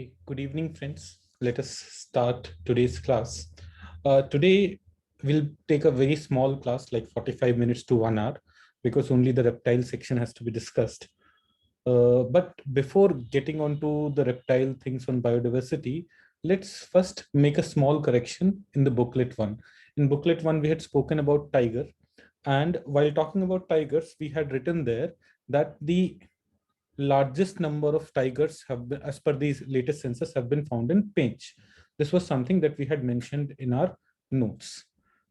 Okay, good evening, friends. Let us start today's class. Today, we'll take a very small class, like 45 minutes to 1 hour, because only the reptile section has to be discussed. But before getting on to the reptile things on biodiversity, let's first make a small correction in the booklet one. In booklet one, we had spoken about tiger. And while talking about tigers, we had written there that the largest number of tigers have been, as per these latest census, have been found in Pench. This was something that we had mentioned in our notes.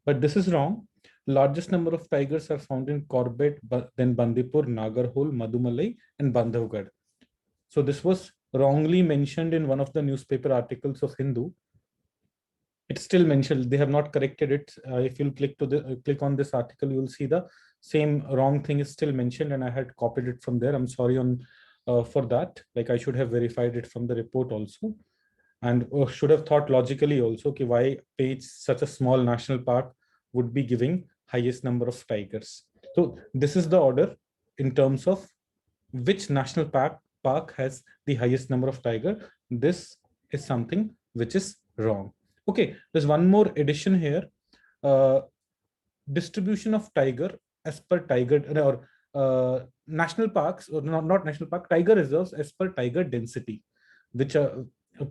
But this is wrong. Largest number of tigers are found in Corbett, then Bandipur, Nagarhole, Madumalai, and Bandhavgarh. So this was wrongly mentioned in one of the newspaper articles of Hindu. It's still mentioned. They have not corrected it. If you'll click on this article, you'll see the same wrong thing is still mentioned, and I had copied it from there. I'm sorry on for that. Like I should have verified it from the report also, and should have thought logically also. Okay, why Page, such a small national park, would be giving highest number of tigers? So this is the order in terms of which national park has the highest number of tiger. This is something which is wrong. Okay, there's one more addition here. Uh, Distribution of tiger as per tiger or national parks, or not national park, tiger reserves as per tiger density, which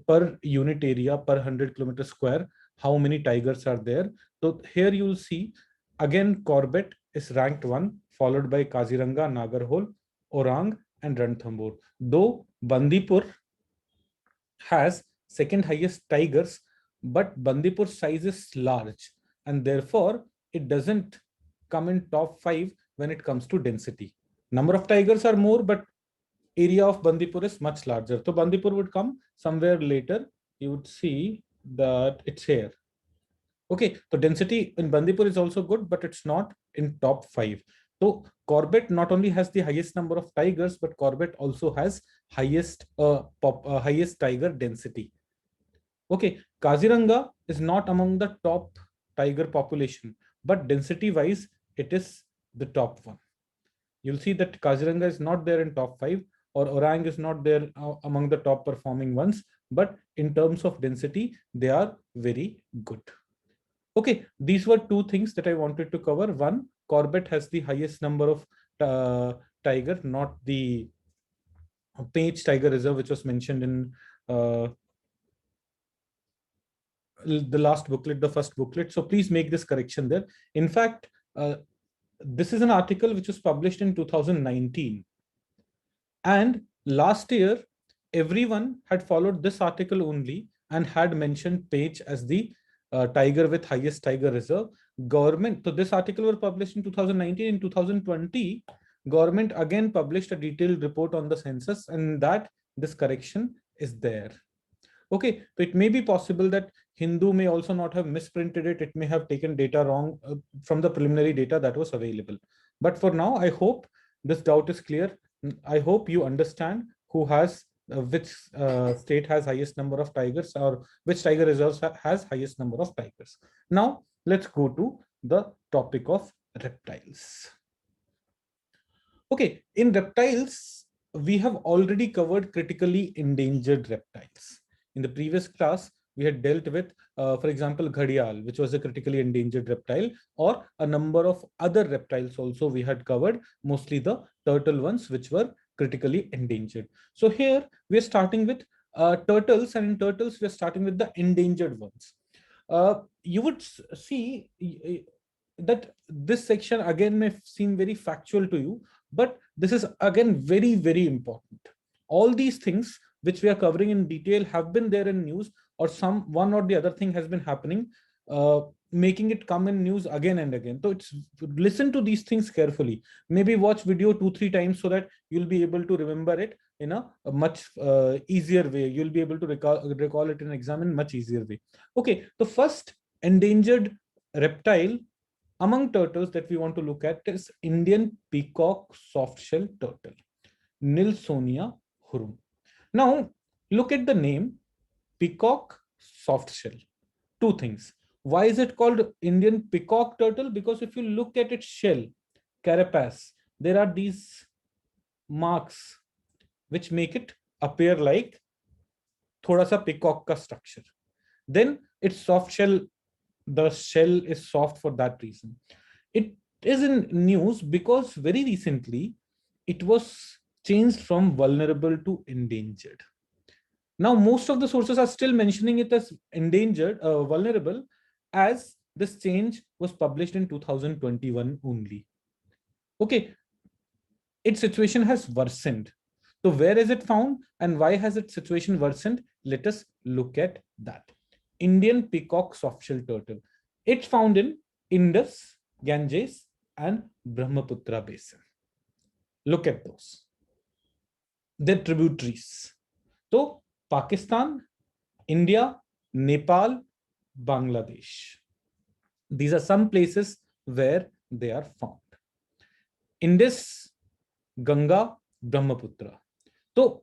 per unit area per 100 kilometer square, how many tigers are there. So here you'll see again Corbett is ranked one, followed by Kaziranga, Nagarhole, Orang, and Ranthambore. Though Bandipur has second highest tigers, but Bandipur size is large, and therefore it doesn't come in top 5 when it comes to density. Number of tigers are more, but area of Bandipur is much larger. So Bandipur would come somewhere later. You would see that it's here. Okay, so density in Bandipur is also good, but it's not in top 5. So Corbett not only has the highest number of tigers, but Corbett also has highest tiger density. Okay, Kaziranga is not among the top tiger population, but density wise, it is the top one. You'll see that Kaziranga is not there in top 5, or Orang is not there among the top performing ones, but in terms of density, they are very good. Okay, these were two things that I wanted to cover. One, Corbett has the highest number of tiger, not the Page Tiger Reserve, which was mentioned in the last booklet, the first booklet. So please make this correction there. In fact, this is an article which was published in 2019. And last year, everyone had followed this article only and had mentioned Page as the tiger with highest tiger reserve. Government, so this article was published in 2019. In 2020, government again published a detailed report on the census, and that this correction is there. Okay, so it may be possible that Hindu may also not have misprinted it. It may have taken data wrong from the preliminary data that was available. But for now, I hope this doubt is clear. I hope you understand who has which state has highest number of tigers, or which tiger reserves has highest number of tigers. Now, let's go to the topic of reptiles. Okay, in reptiles, we have already covered critically endangered reptiles. In the previous class, we had dealt with, for example, ghadial, which was a critically endangered reptile, or a number of other reptiles also we had covered, mostly the turtle ones, which were critically endangered. So here we are starting with turtles, and in turtles, we are starting with the endangered ones. You would see that this section again may seem very factual to you, but this is again very, very important. All these things which we are covering in detail have been there in news, or some one or the other thing has been happening, making it come in news again and again. So it's listen to these things carefully. Maybe watch video 2-3 times so that you'll be able to remember it in a much easier way. You'll be able to recall it in exam in much easier way. Okay, the first endangered reptile among turtles that we want to look at is Indian peacock softshell turtle, Nilsonia hurum. Now, look at the name, peacock softshell. Two things. Why is it called Indian peacock turtle? Because if you look at its shell, carapace, there are these marks which make it appear like थोड़ा सा peacock का structure. Then it's soft shell. The shell is soft for that reason. It is in news because very recently it was changed from vulnerable to endangered. Now, most of the sources are still mentioning it as endangered, vulnerable, as this change was published in 2021 only. Okay, its situation has worsened. So, where is it found and why has its situation worsened? Let us look at that. Indian peacock softshell turtle. It's found in Indus, Ganges, and Brahmaputra basin. Look at those. Their tributaries. So, Pakistan, India, Nepal, Bangladesh. These are some places where they are found. Indus, Ganga, Brahmaputra. So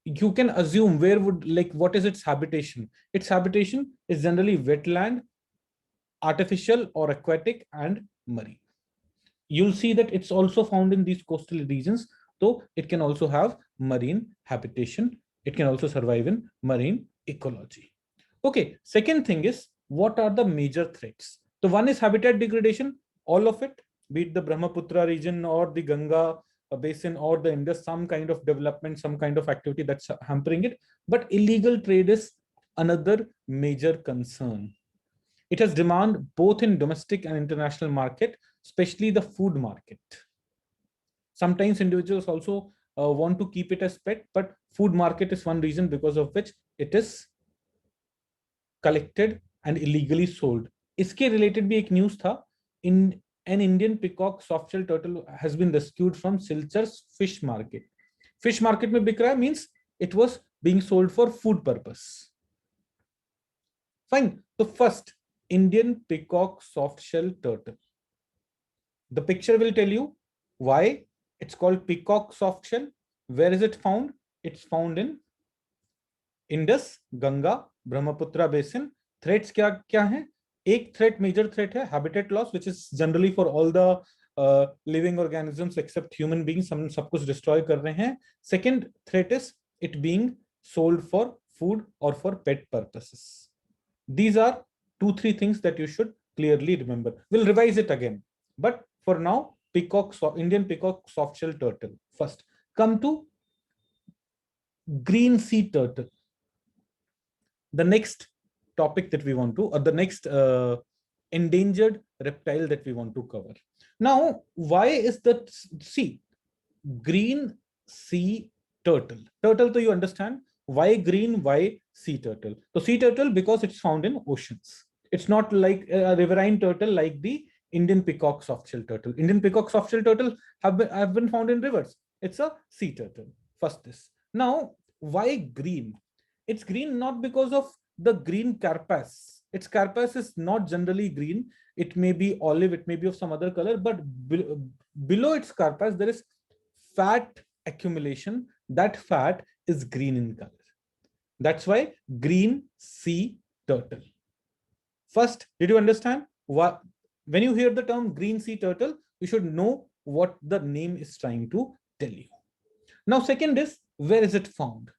you can assume where would, like, what is its habitation? Its habitation is generally wetland, artificial or aquatic, and marine. You'll see that it's also found in these coastal regions, though it can also have marine habitation. It can also survive in marine ecology. Okay, second thing is, what are the major threats? So one is habitat degradation, all of it, be it the Brahmaputra region or the Ganga basin or the Indus, some kind of development, some kind of activity that's hampering it. But illegal trade is another major concern. It has demand both in domestic and international market, especially the food market. Sometimes individuals also want to keep it as pet, but food market is one reason because of which it is collected and illegally sold. इसके related भी एक news था. In an Indian peacock softshell turtle has been rescued from Silchur's fish market. Fish market में बिक रहा है means it was being sold for food purpose. Fine. So first, Indian peacock softshell turtle. The picture will tell you why it's called peacock softshell. Where is it found? It's found in Indus, Ganga, Brahmaputra basin. Threats क्या क्या हैं? एक threat, major threat है habitat loss, which is generally for all the living organisms except human beings. हम सब कुछ destroy कर रहे हैं. Second threat is it being sold for food or for pet purposes. These are 2-3 things that you should clearly remember. We'll revise it again, but for now, Indian peacock softshell turtle. First, come to green sea turtle. The next topic that we want to, or the next endangered reptile that we want to cover. Now, why is that? See, green sea turtle. Turtle, so you understand why green, why sea turtle. So sea turtle because it's found in oceans. It's not like a riverine turtle like the Indian peacock softshell turtle. Indian peacock softshell turtle have been found in rivers. It's a sea turtle. First this. Now, why green? It's green not because of the green carapace. Its carapace is not generally green. It may be olive, it may be of some other color, but below its carapace, there is fat accumulation. That fat is green in color. That's why green sea turtle. First, did you understand what? When you hear the term green sea turtle, you should know what the name is trying to tell you. Now, second is, where is it found?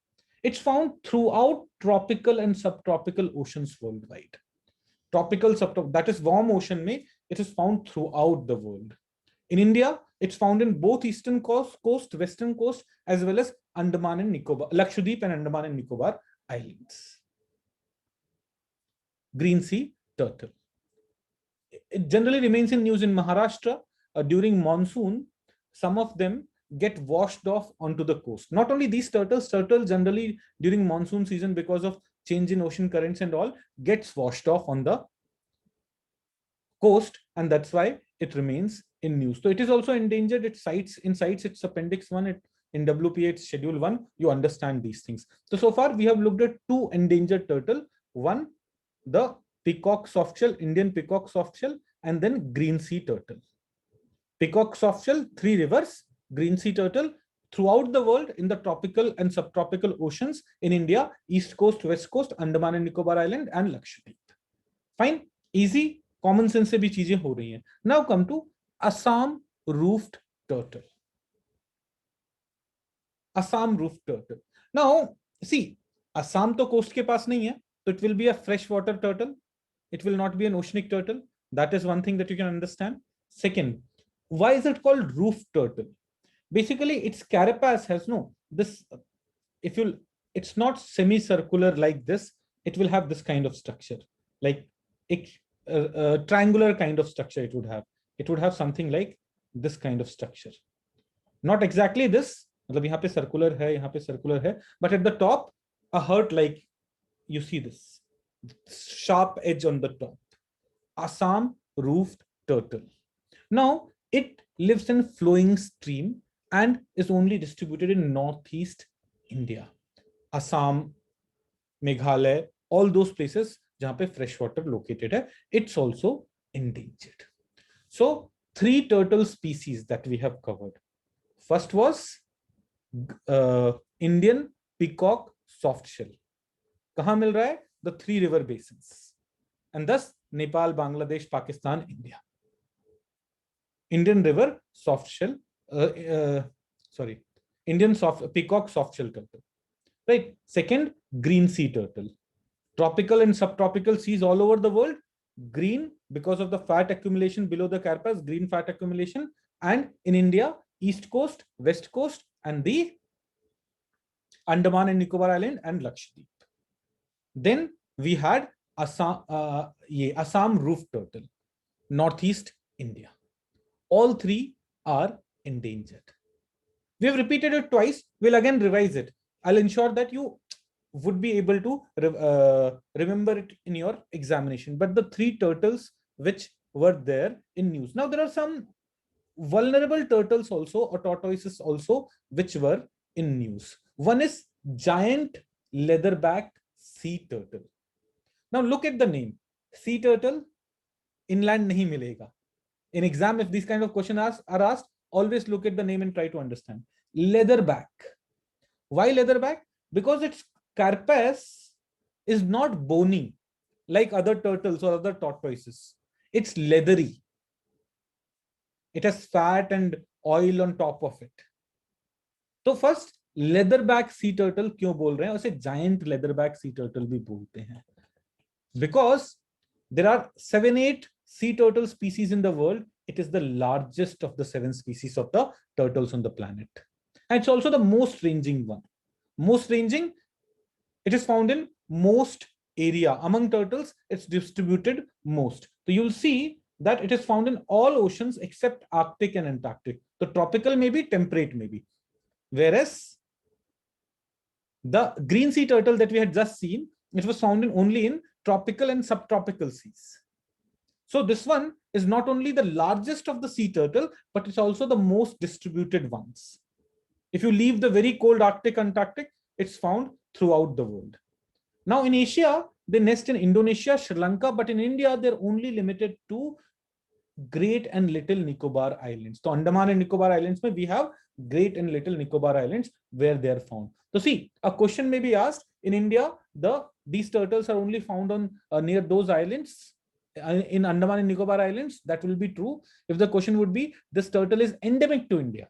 It's found throughout tropical and subtropical oceans worldwide. Tropical, subtropical, that is warm ocean, it is found throughout the world. In India, it's found in both eastern coast, western coast, as well as Andaman and Nicobar, Lakshadweep and Andaman and Nicobar islands. Green sea turtle. It generally remains in news in Maharashtra during monsoon. Some of them get washed off onto the coast. Not only these turtles generally during monsoon season, because of change in ocean currents and all, gets washed off on the coast, and that's why it remains in news. So it is also endangered. It cites its appendix 1, in WPH schedule 1. You understand these things. So far we have looked at 2 endangered turtle. One, the peacock softshell, Indian peacock softshell, and then green sea turtle. Peacock softshell, 3 rivers, green sea turtle, throughout the world in the tropical and subtropical oceans. In India, east coast, west coast, Andaman and Nicobar Island, and Lakshadweep. Fine, easy, common sense se bhi cheezein ho rahi hain. Now come to Assam roofed turtle. Assam roofed turtle. Now, see, Assam तो coast के पास नहीं है, तो it will be a fresh water turtle, it will not be an oceanic turtle. That is one thing that you can understand. Second, why is it called roof turtle? Basically its carapace has no this, if you, it's not semicircular like this, it will have this kind of structure, like a triangular kind of structure. It would have something like this kind of structure, not exactly this, मतलब यहाँ पे circular है, यहाँ पे circular है, but at the top a heart, like you see this sharp edge on the top. Assam roofed turtle. Now, it lives in flowing stream and is only distributed in northeast India. Assam, Meghalaya, all those places jahan pe fresh water located hai, it's also endangered. So, 3 turtle species that we have covered. First was Indian peacock soft shell. Kahan mil raha hai? The 3 river basins. And thus Nepal, Bangladesh, Pakistan, India. Indian river soft shell, Indian peacock soft shell turtle. Right. Second, green sea turtle. Tropical and subtropical seas all over the world. Green because of the fat accumulation below the carapace, green fat accumulation. And in India, East Coast, West Coast, and the Andaman and Nicobar Island and Lakshadweep. Then we had Assam roof turtle, Northeast India. All 3 are endangered. We have repeated it twice. We'll again revise it. I'll ensure that you would be able to remember it in your examination. But the 3 turtles which were there in news. Now, there are some vulnerable turtles also, or tortoises also, which were in news. One is giant leatherback sea turtle. Now, look at the name. Sea turtle, inland nahi milega. In exam, if these kind of questions are asked, always look at the name and try to understand. Leatherback. Why leatherback? Because its carapace is not bony like other turtles or other tortoises. It's leathery. It has fat and oil on top of it. So first, leatherback sea turtle क्यों बोल रहे हैं? उसे giant leatherback sea turtle भी बोलते हैं. Because there are 7-8 sea turtle species in the world. It is the largest of the 7 species of the turtles on the planet. And it's also the most ranging one. Most ranging, it is found in most area. Among turtles, it's distributed most. So you'll see that it is found in all oceans except Arctic and Antarctic. So tropical maybe, temperate maybe. Whereas the green sea turtle that we had just seen, it was found only in tropical and subtropical seas. So this one is not only the largest of the sea turtle, but it's also the most distributed ones. If you leave the very cold Arctic, Antarctic, it's found throughout the world. Now in Asia, they nest in Indonesia, Sri Lanka, but in India, they're only limited to Great and Little Nicobar Islands. So Andaman and Nicobar Islands, we have Great and Little Nicobar Islands where they are found. So see, a question may be asked, in India, these turtles are only found on near those islands. In Andaman and Nicobar Islands, that will be true. If the question would be, this turtle is endemic to India.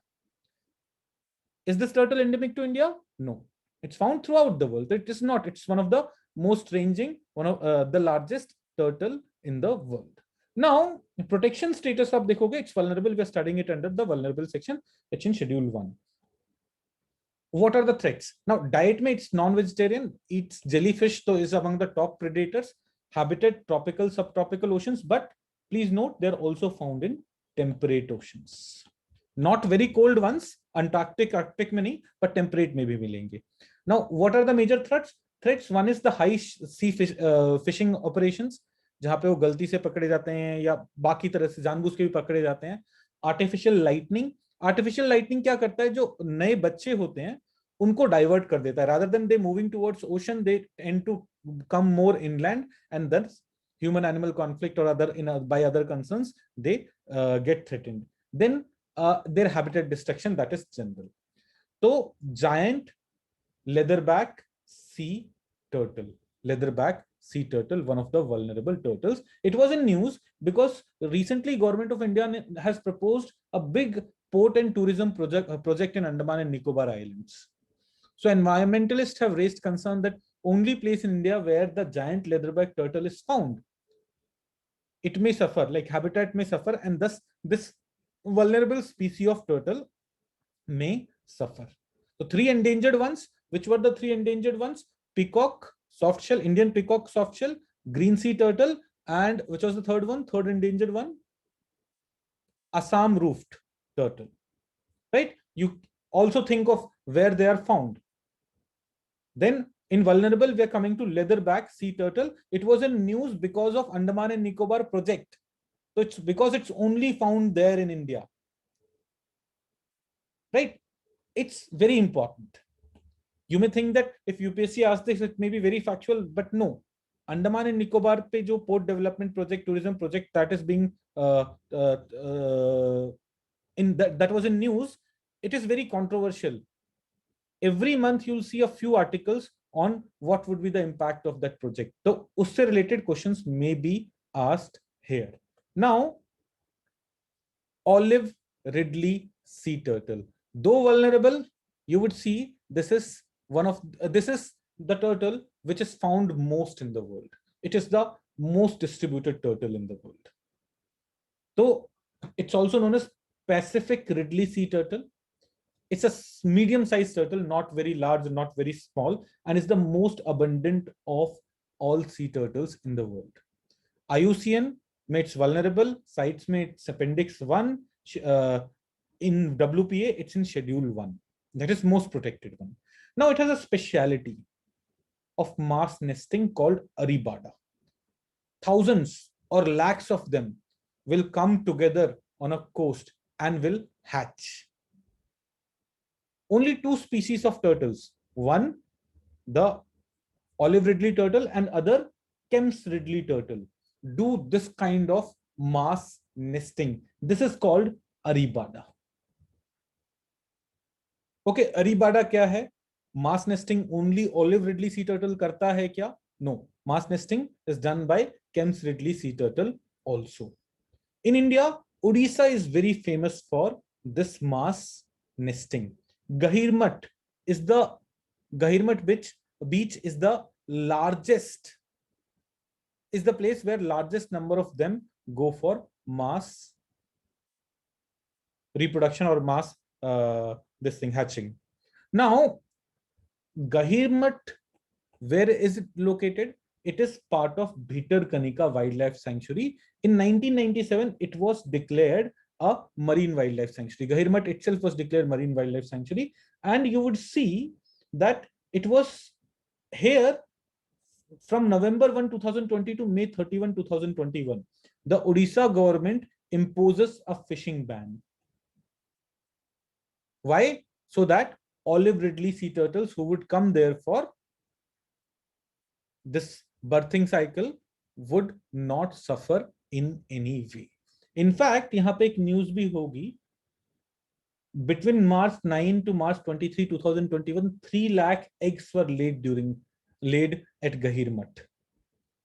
Is this turtle endemic to India? No. It's found throughout the world. It is not. It's one of the most ranging, one of the largest turtle in the world. Now, protection status of dekhoge, it's vulnerable. We are studying it under the vulnerable section. It's in schedule 1. What are the threats? Now, diet mein it's non-vegetarian, eats jellyfish, so is among the top predators. Habitat, tropical, subtropical oceans, but please note they're also found in temperate oceans. Not very cold ones, Antarctic, Arctic में नहीं, but temperate में भी मिलेंगे. Now, what are the major threats? One is the high sea fishing operations, जहाँ पे वो गलती से पकड़े जाते हैं या बाकी तरह से जानबूझ के भी पकड़े जाते हैं. Artificial lightning क्या करता है? जो नए बच्चे होते हैं उनको डाइवर्ट कर देता है. Rather than they moving towards ocean, they tend to come more inland, and thus human-animal conflict or by other concerns, they get threatened. Then their habitat destruction, that is general. So giant leatherback sea turtle, one of the vulnerable turtles. It was in news because recently government of India has proposed a big port and tourism project in Andaman and Nicobar Islands. So environmentalists have raised concern that, only place in India where the giant leatherback turtle is found. It may suffer, like habitat may suffer, and thus this vulnerable species of turtle may suffer. So three endangered ones. Which were the three endangered ones? Peacock, softshell, Indian peacock softshell, green sea turtle, and which was the third one? Third endangered one? Assam roofed turtle. Right? You also think of where they are found. Then in vulnerable, we are coming to leatherback sea turtle. It was in news because of Andaman and Nicobar project. So it's because it's only found there in India. Right? It's very important. You may think that if UPSC asks this, it may be very factual, but no. Andaman and Nicobar pe jo port development project, tourism project that is being in that was in news. It is very controversial. Every month you'll see a few articles on what would be the impact of that project. So usse related questions may be asked here. Now, olive ridley sea turtle. Though vulnerable, you would see this is this is the turtle which is found most in the world. It is the most distributed turtle in the world. So it's also known as Pacific ridley sea turtle. It's a medium-sized turtle, not very large, not very small, and is the most abundant of all sea turtles in the world. IUCN makes vulnerable, CITES makes Appendix 1. In WPA, it's in Schedule 1. That is most protected one. Now it has a speciality of mass nesting called Aribada. Thousands or lakhs of them will come together on a coast and will hatch. Only two species of turtles. One, the olive ridley turtle, and other, Kemp's ridley turtle, do this kind of mass nesting. This is called Aribada. Okay, Aribada क्या है? Mass nesting only olive ridley sea turtle करता है क्या? No. Mass nesting is done by Kemp's ridley sea turtle also. In India, Odisha is very famous for this mass nesting. Gahirmat is the beach is the largest, is the place where largest number of them go for mass reproduction or mass this thing hatching. Now, Gahirmat, where is it located? It is part of Bhitarkanika Wildlife Sanctuary. In 1997, it was declared a marine wildlife sanctuary. Gahirmat itself was declared marine wildlife sanctuary, and you would see that it was here from November 1, 2020 to May 31, 2021. The Odisha government imposes a fishing ban. Why? So that olive ridley sea turtles who would come there for this birthing cycle would not suffer in any way. In fact, यहाँ पे एक news भी होगी. Between March 9 to March 23, 2021, 3 lakh eggs were laid at Gahirmat.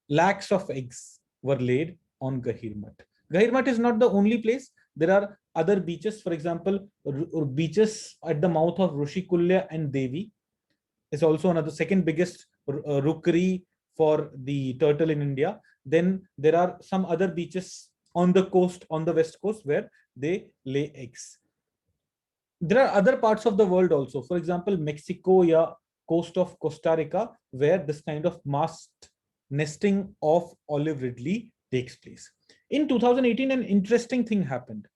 Lakhs of eggs were laid on Gahirmat. Gahirmat is not the only place. There are other beaches. For example, beaches at the mouth of Rushikulya and Devi is also another second biggest rookery for the turtle in India. Then there are some other beaches on the coast, on the west coast, where they lay eggs. There are other parts of the world also. For example, Mexico, yeah, coast of Costa Rica, where this kind of mass nesting of olive ridley takes place. In 2018, an interesting thing happened.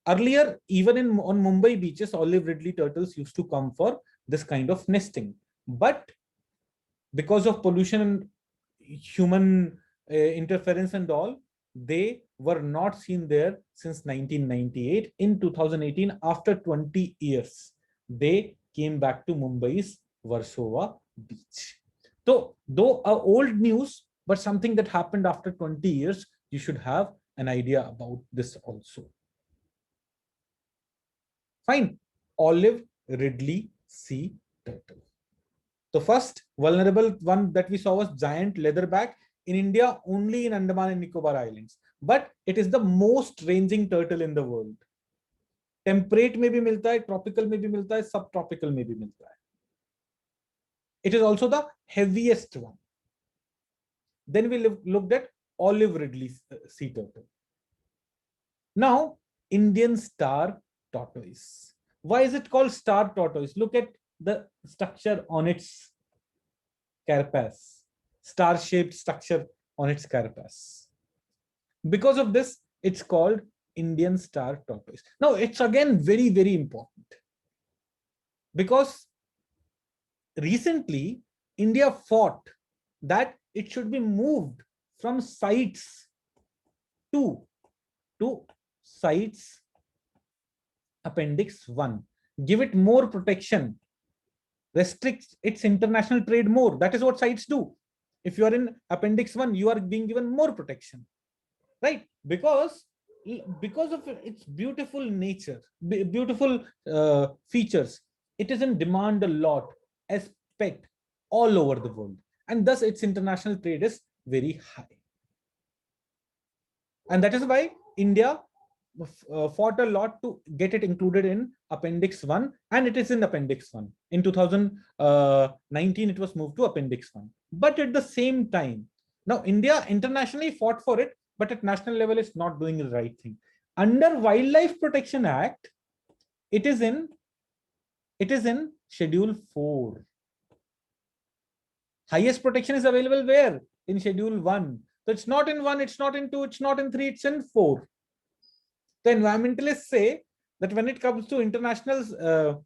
Earlier, even on Mumbai beaches, olive ridley turtles used to come for this kind of nesting. But because of pollution and human interference and all, they were not seen there since 1998. In 2018, after 20 years, they came back to Mumbai's Versova beach. So, though old news, but something that happened after 20 years, you should have an idea about this also. Fine. Olive ridley sea turtle. The first vulnerable one that we saw was giant leatherback. In India, only in Andaman and Nicobar Islands. But it is the most ranging turtle in the world. Temperate में भी मिलता है, tropical में भी मिलता है, subtropical में भी मिलता है. It is also the heaviest one. Then we looked at olive ridley sea turtle. Now, Indian star tortoise. Why is it called star tortoise? Look at the structure on its carapace, star-shaped structure on its carapace. Because of this, it's called Indian star tortoise. Now, it's again very, very important because recently India fought that it should be moved from CITES to CITES Appendix 1. Give it more protection, restrict its international trade more. That is what CITES do. If you are in Appendix 1, you are being given more protection, right? Because of its beautiful nature, beautiful features, it is in demand a lot as pet all over the world, and thus its international trade is very high. And that is why India fought a lot to get it included in Appendix 1, and it is in Appendix 1. In 2019, it was moved to Appendix 1. But at the same time, now India internationally fought for it, but at national level, it's not doing the right thing. Under Wildlife Protection Act, it is in Schedule 4. Highest protection is available where? In Schedule 1. So it's not in 1, it's not in 2, it's not in 3, it's in 4. The environmentalists say that when it comes to international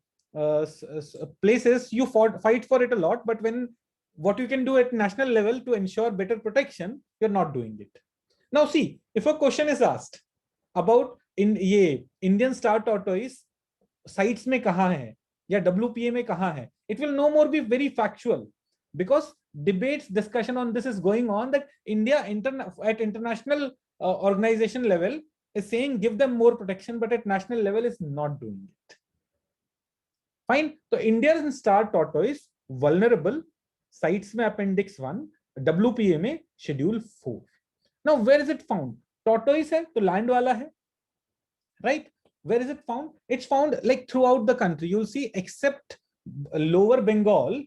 places, you fight for it a lot, but when what you can do at national level to ensure better protection, you're not doing it. Now see, if a question is asked about Indian star tortoise sites में कहाँ है या WPA में कहाँ है, it will no more be very factual because debates, discussion on this is going on that India at international organization level is saying give them more protection, but at national level is not doing it. Fine. So India's star tortoise vulnerable sites में Appendix 1, WPA में Schedule 4. Now where is it found? Tortoise है तो land वाला है, right? Where is it found? It's found like throughout the country. You'll see except Lower Bengal,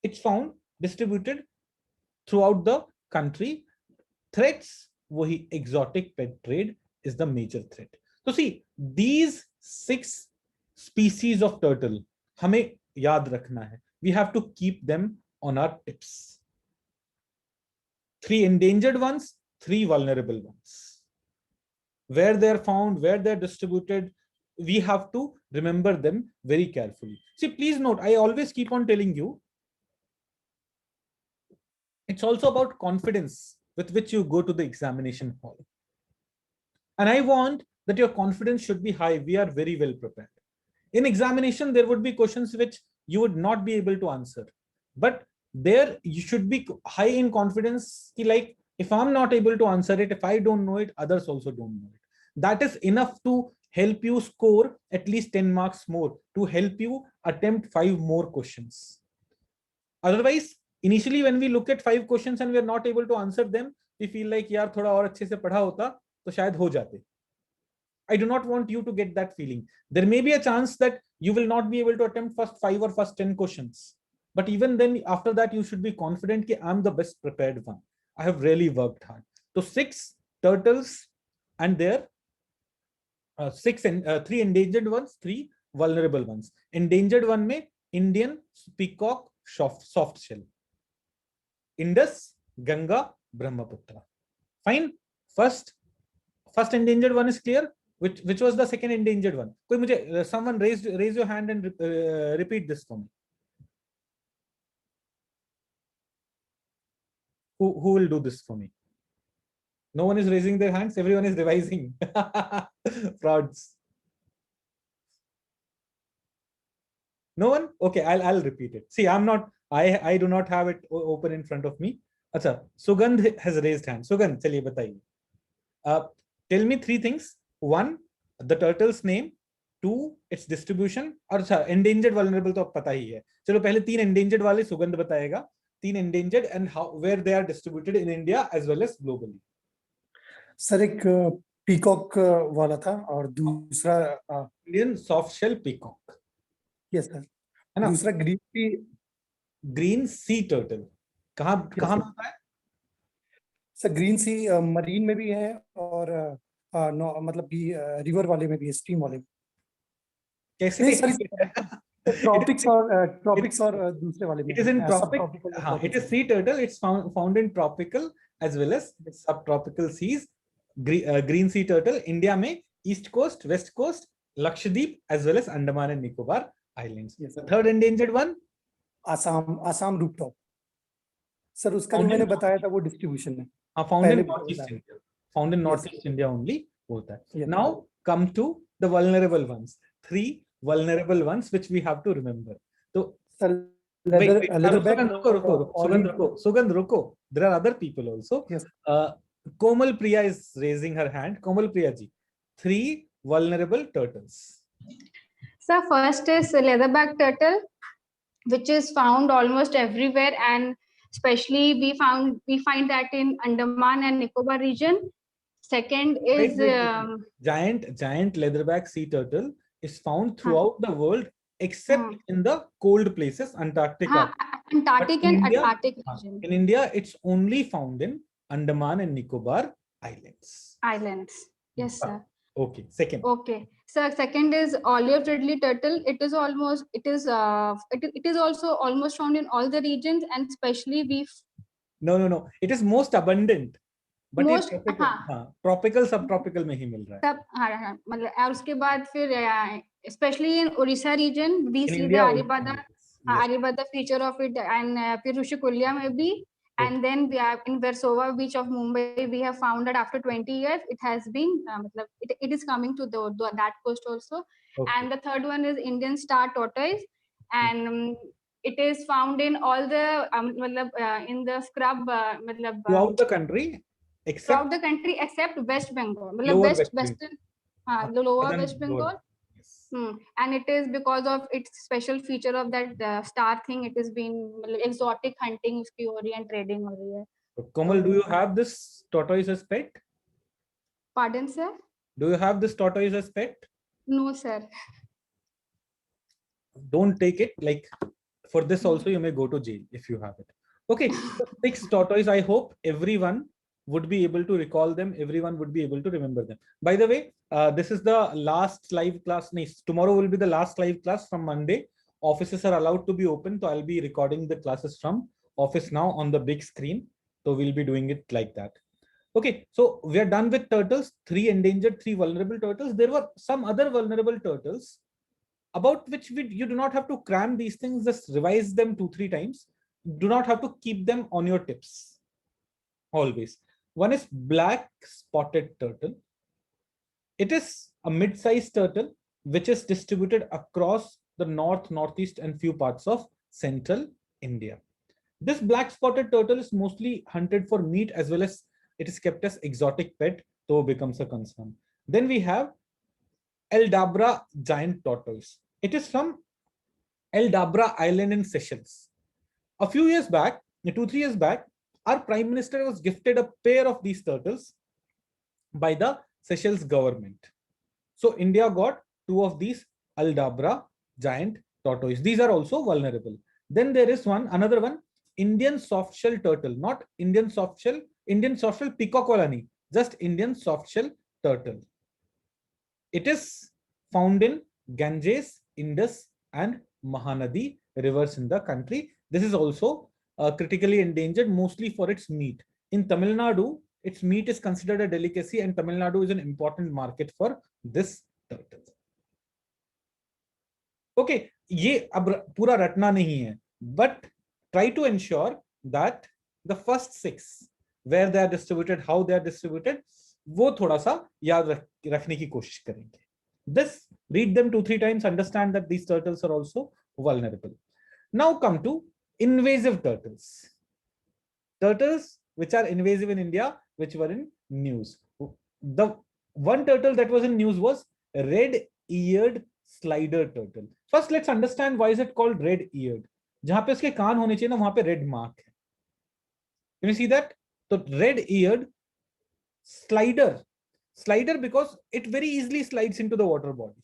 it's found distributed throughout the country. Threats, wahi exotic pet trade is the major threat. So see, these 6 species of turtle, hame yaad rakhna hai. We have to keep them on our tips. 3 endangered ones, 3 vulnerable ones. Where they're found, where they're distributed, we have to remember them very carefully. See, please note, I always keep on telling you, it's also about confidence with which you go to the examination hall. And I want that your confidence should be high. We are very well prepared. In examination, there would be questions which you would not be able to answer. But there you should be high in confidence. Like, if I'm not able to answer it, if I don't know it, others also don't know it. That is enough to help you score at least 10 marks more, to help you attempt 5 more questions. Otherwise, initially when we look at 5 questions and we are not able to answer them, we feel like yaar thoda aur अच्छे से पढ़ा होता तो शायद हो जाते. I do not want you to get that feeling. There may be a chance that you will not be able to attempt first 5 or first 10 questions. But even then, after that, you should be confident that I'm the best prepared one. I have really worked hard. So 6 turtles and their 3 endangered ones, 3 vulnerable ones. Endangered one में Indian peacock soft shell. Indus, Ganga, Brahmaputra. Fine. First endangered one is clear. Which was the second endangered one? Someone raise your hand and repeat this for me. Who will do this for me? No one is raising their hands. Everyone is revising. Frauds. No one? Okay, I'll repeat it. See, I do not have it open in front of me. Acha, Sugandh has raised hand. Sugandh, chaliye bataiye. Tell me 3 things. 1, the turtle's name. 2, its distribution. और अच्छा, endangered vulnerable तो पता ही है. चलो पहले 3 endangered वाले सुगंध बताएगा. 3 endangered and where they are distributed in India as well as globally. Sir एक पीकॉक वाला था और दूसरा Indian soft shell peacock. Yes sir. है ना? दूसरा ग्रीन सी, ग्रीन सी टर्टल कहाँ कहाँ मिलता है? सर ग्रीन सी मरीन में भी है और मतलब कि रिवर वाले में भी है, स्ट्रीम वाले में। कैसे? नहीं सॉरी, it ट्रॉपिक्स is, और it, ट्रॉपिक्स और दूसरे वाले में it is in है, सब tropic. ट्रॉपिकल और It ट्रॉपिक्स is में। sea turtle. It's found in tropical as well as subtropical seas. Green sea turtle India में east coast, west coast, Lakshadweep as well as Andaman and Nicobar Islands. Yes. The third endangered one, Assam rooftop. Sir उसका जो found मैंने in बताया था वो distribution है, found पहले in भी northeast बताया। India. Found in Yes. northeast India only होता है. Yes. Now come to the vulnerable ones. 3 vulnerable ones which we have to remember. So sir wait, leatherback, Sugandh, ruko. There are other people also. Yes. Komal Priya is raising her hand. Komal Priya ji, 3 vulnerable turtles. So first is leatherback turtle, which is found almost everywhere, and especially we find that in Andaman and Nicobar region. Second is Giant leatherback sea turtle is found throughout the world except in the cold places, Antarctica. Antarctic and Atlantic region. In India, it's only found in Andaman and Nicobar Islands. Yes, sir. Okay. Second. Okay. So second is olive ridley turtle. It is also almost found in all the regions, and especially No. It is most abundant. But most tropical subtropical में ही मिल रहा है. सब हाँ मतलब और उसके बाद फिर especially in Odisha region we see the Aryabhata feature of it, and फिर Rushikulya में भी, and then we have in Versova beach of Mumbai we have found that after 20 years it has been it is coming to that coast also. And the third one is Indian star tortoise, and it is found in all the in the scrub throughout the country except West Bengal, lower lower West Bengal. And it is because of its special feature of that star thing. It has been exotic hunting uski ho rahi hai and trading ho rahi hai. Komal, do you have this tortoise as pet? Pardon, sir? Do you have this tortoise as pet? No, sir. Don't take it. Like for this also you may go to jail if you have it. Okay, so 6 tortoise. I hope everyone would be able to recall them. Everyone would be able to remember them. By the way, this is the last live class. Tomorrow will be the last live class. From Monday, offices are allowed to be open. So I'll be recording the classes from office now on the big screen. So we'll be doing it like that. Okay, so we are done with turtles. 3 endangered, 3 vulnerable turtles. There were some other vulnerable turtles about which you do not have to cram these things. Just revise them 2-3 times. Do not have to keep them on your tips always. One is black spotted turtle. It is a mid-sized turtle which is distributed across the north, northeast, and few parts of central India. This black spotted turtle is mostly hunted for meat as well as it is kept as exotic pet, though becomes a concern. Then we have Aldabra giant tortoise. It is from Aldabra Island in Seychelles. A few years back, 2-3 years back, our Prime Minister was gifted a pair of these turtles by the Seychelles government. So India got 2 of these Aldabra giant tortoise. These are also vulnerable. Then there is another one, Indian softshell turtle, not Indian softshell peacock wala nahi, just Indian softshell turtle. It is found in Ganges, Indus, and Mahanadi rivers in the country. This is also critically endangered, mostly for its meat. In Tamil Nadu, its meat is considered a delicacy, and Tamil Nadu is an important market for this turtle. Okay, ये अब पूरा रटना नहीं है, but try to ensure that the first 6 where they are distributed, how they are distributed, वो थोड़ा सा याद रखने की कोशिश करेंगे. This, read them 2-3 times, understand that these turtles are also vulnerable. Now come to invasive turtles. Turtles which are invasive in India, which were in news. The one turtle that was in news was red-eared slider turtle. First, let's understand why is it called red-eared. जहां पे उसके कान होने चाहिए ना, वहां पे red mark है. Can you see that? So red-eared slider because it very easily slides into the water body.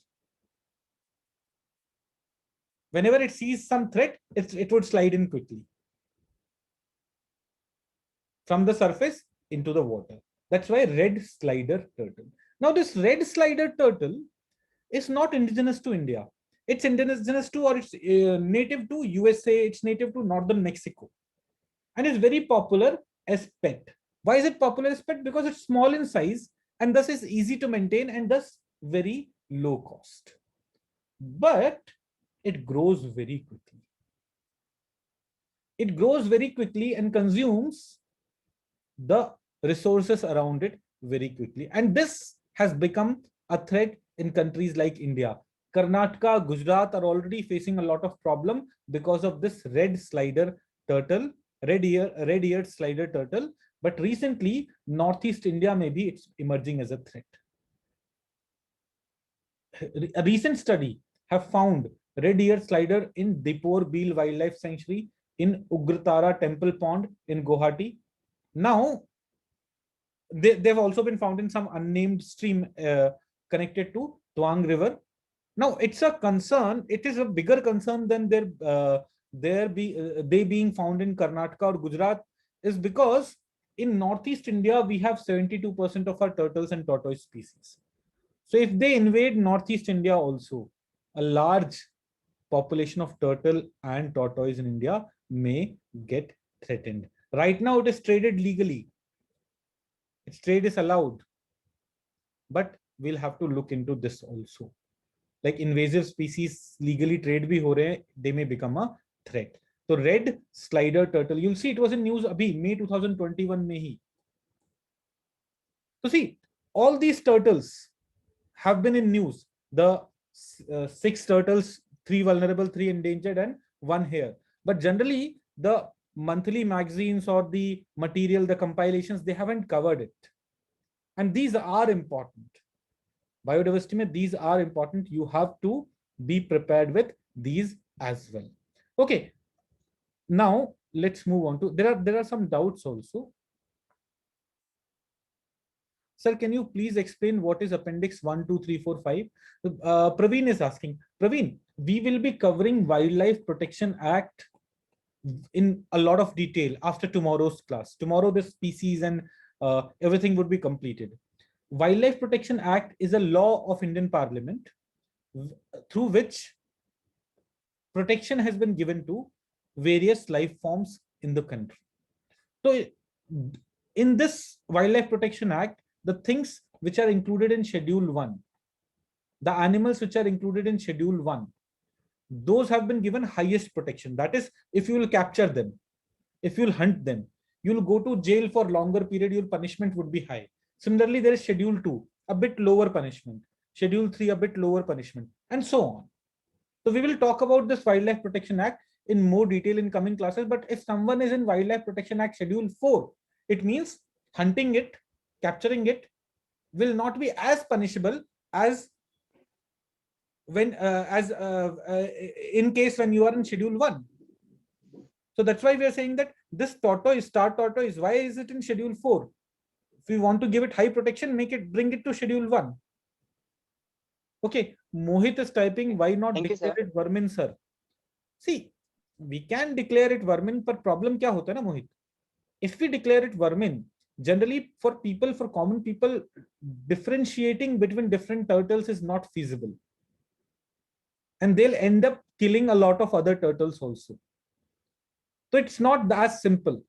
Whenever it sees some threat, it would slide in quickly from the surface into the water. That's why red slider turtle. Now this red slider turtle is not indigenous to India. It's indigenous to, or it's native to USA. It's native to northern Mexico, and is very popular as pet. Why is it popular as pet? Because it's small in size and thus is easy to maintain and thus very low cost. But it grows very quickly. It grows very quickly and consumes the resources around it very quickly. And this has become a threat in countries like India. Karnataka, Gujarat are already facing a lot of problem because of this red slider turtle, red-eared slider turtle. But recently, Northeast India, maybe it's emerging as a threat. A recent study have found red-eared slider in Dipor Beel Wildlife Sanctuary, in Ugratara Temple Pond in Guwahati. Now, they've also been found in some unnamed stream connected to Tuang River. Now, it's a concern. It is a bigger concern than they being found in Karnataka or Gujarat, is because in Northeast India, we have 72% of our turtles and tortoise species. So if they invade Northeast India also, a large population of turtle and tortoise in India may get threatened. Right now, it is traded legally. Its trade is allowed, but we'll have to look into this also. Like invasive species legally trade bhi ho rahe, they may become a threat. So red slider turtle, you'll see it was in news abhi May 2021 mein hi. So see, all these turtles have been in news. The 6 turtles, 3 vulnerable, 3 endangered, and 1 here. But generally, the monthly magazines or the material, the compilations, they haven't covered it. And these are important. Biodiversity, these are important. You have to be prepared with these as well. Okay. Now let's move on to, there are some doubts also. Sir, can you please explain what is Appendix 1, 2, 3, 4, 5? Praveen is asking. Praveen, we will be covering Wildlife Protection Act in a lot of detail after tomorrow's class. Tomorrow, the species and everything would be completed. Wildlife Protection Act is a law of Indian Parliament through which protection has been given to various life forms in the country. So in this Wildlife Protection Act, the things which are included in Schedule 1, the animals which are included in Schedule 1, those have been given highest protection. That is, if you will capture them, if you will hunt them, you will go to jail for longer period, your punishment would be high. Similarly, there is Schedule 2, a bit lower punishment. Schedule 3, a bit lower punishment, and so on. So we will talk about this Wildlife Protection Act in more detail in coming classes. But if someone is in Wildlife Protection Act Schedule 4, it means hunting it, capturing it will not be as punishable as when in case when you are in Schedule 1. So that's why we are saying that this tortoise, star tortoise, why is it in Schedule 4? If we want to give it high protection, bring it to Schedule 1. Okay, Mohit is typing, why not declare it vermin, sir? See, we can declare it vermin, but problem kya hota hai na, Mohit? If we declare it vermin, generally for people, for common people, differentiating between different turtles is not feasible. And they'll end up killing a lot of other turtles also. So it's not as simple.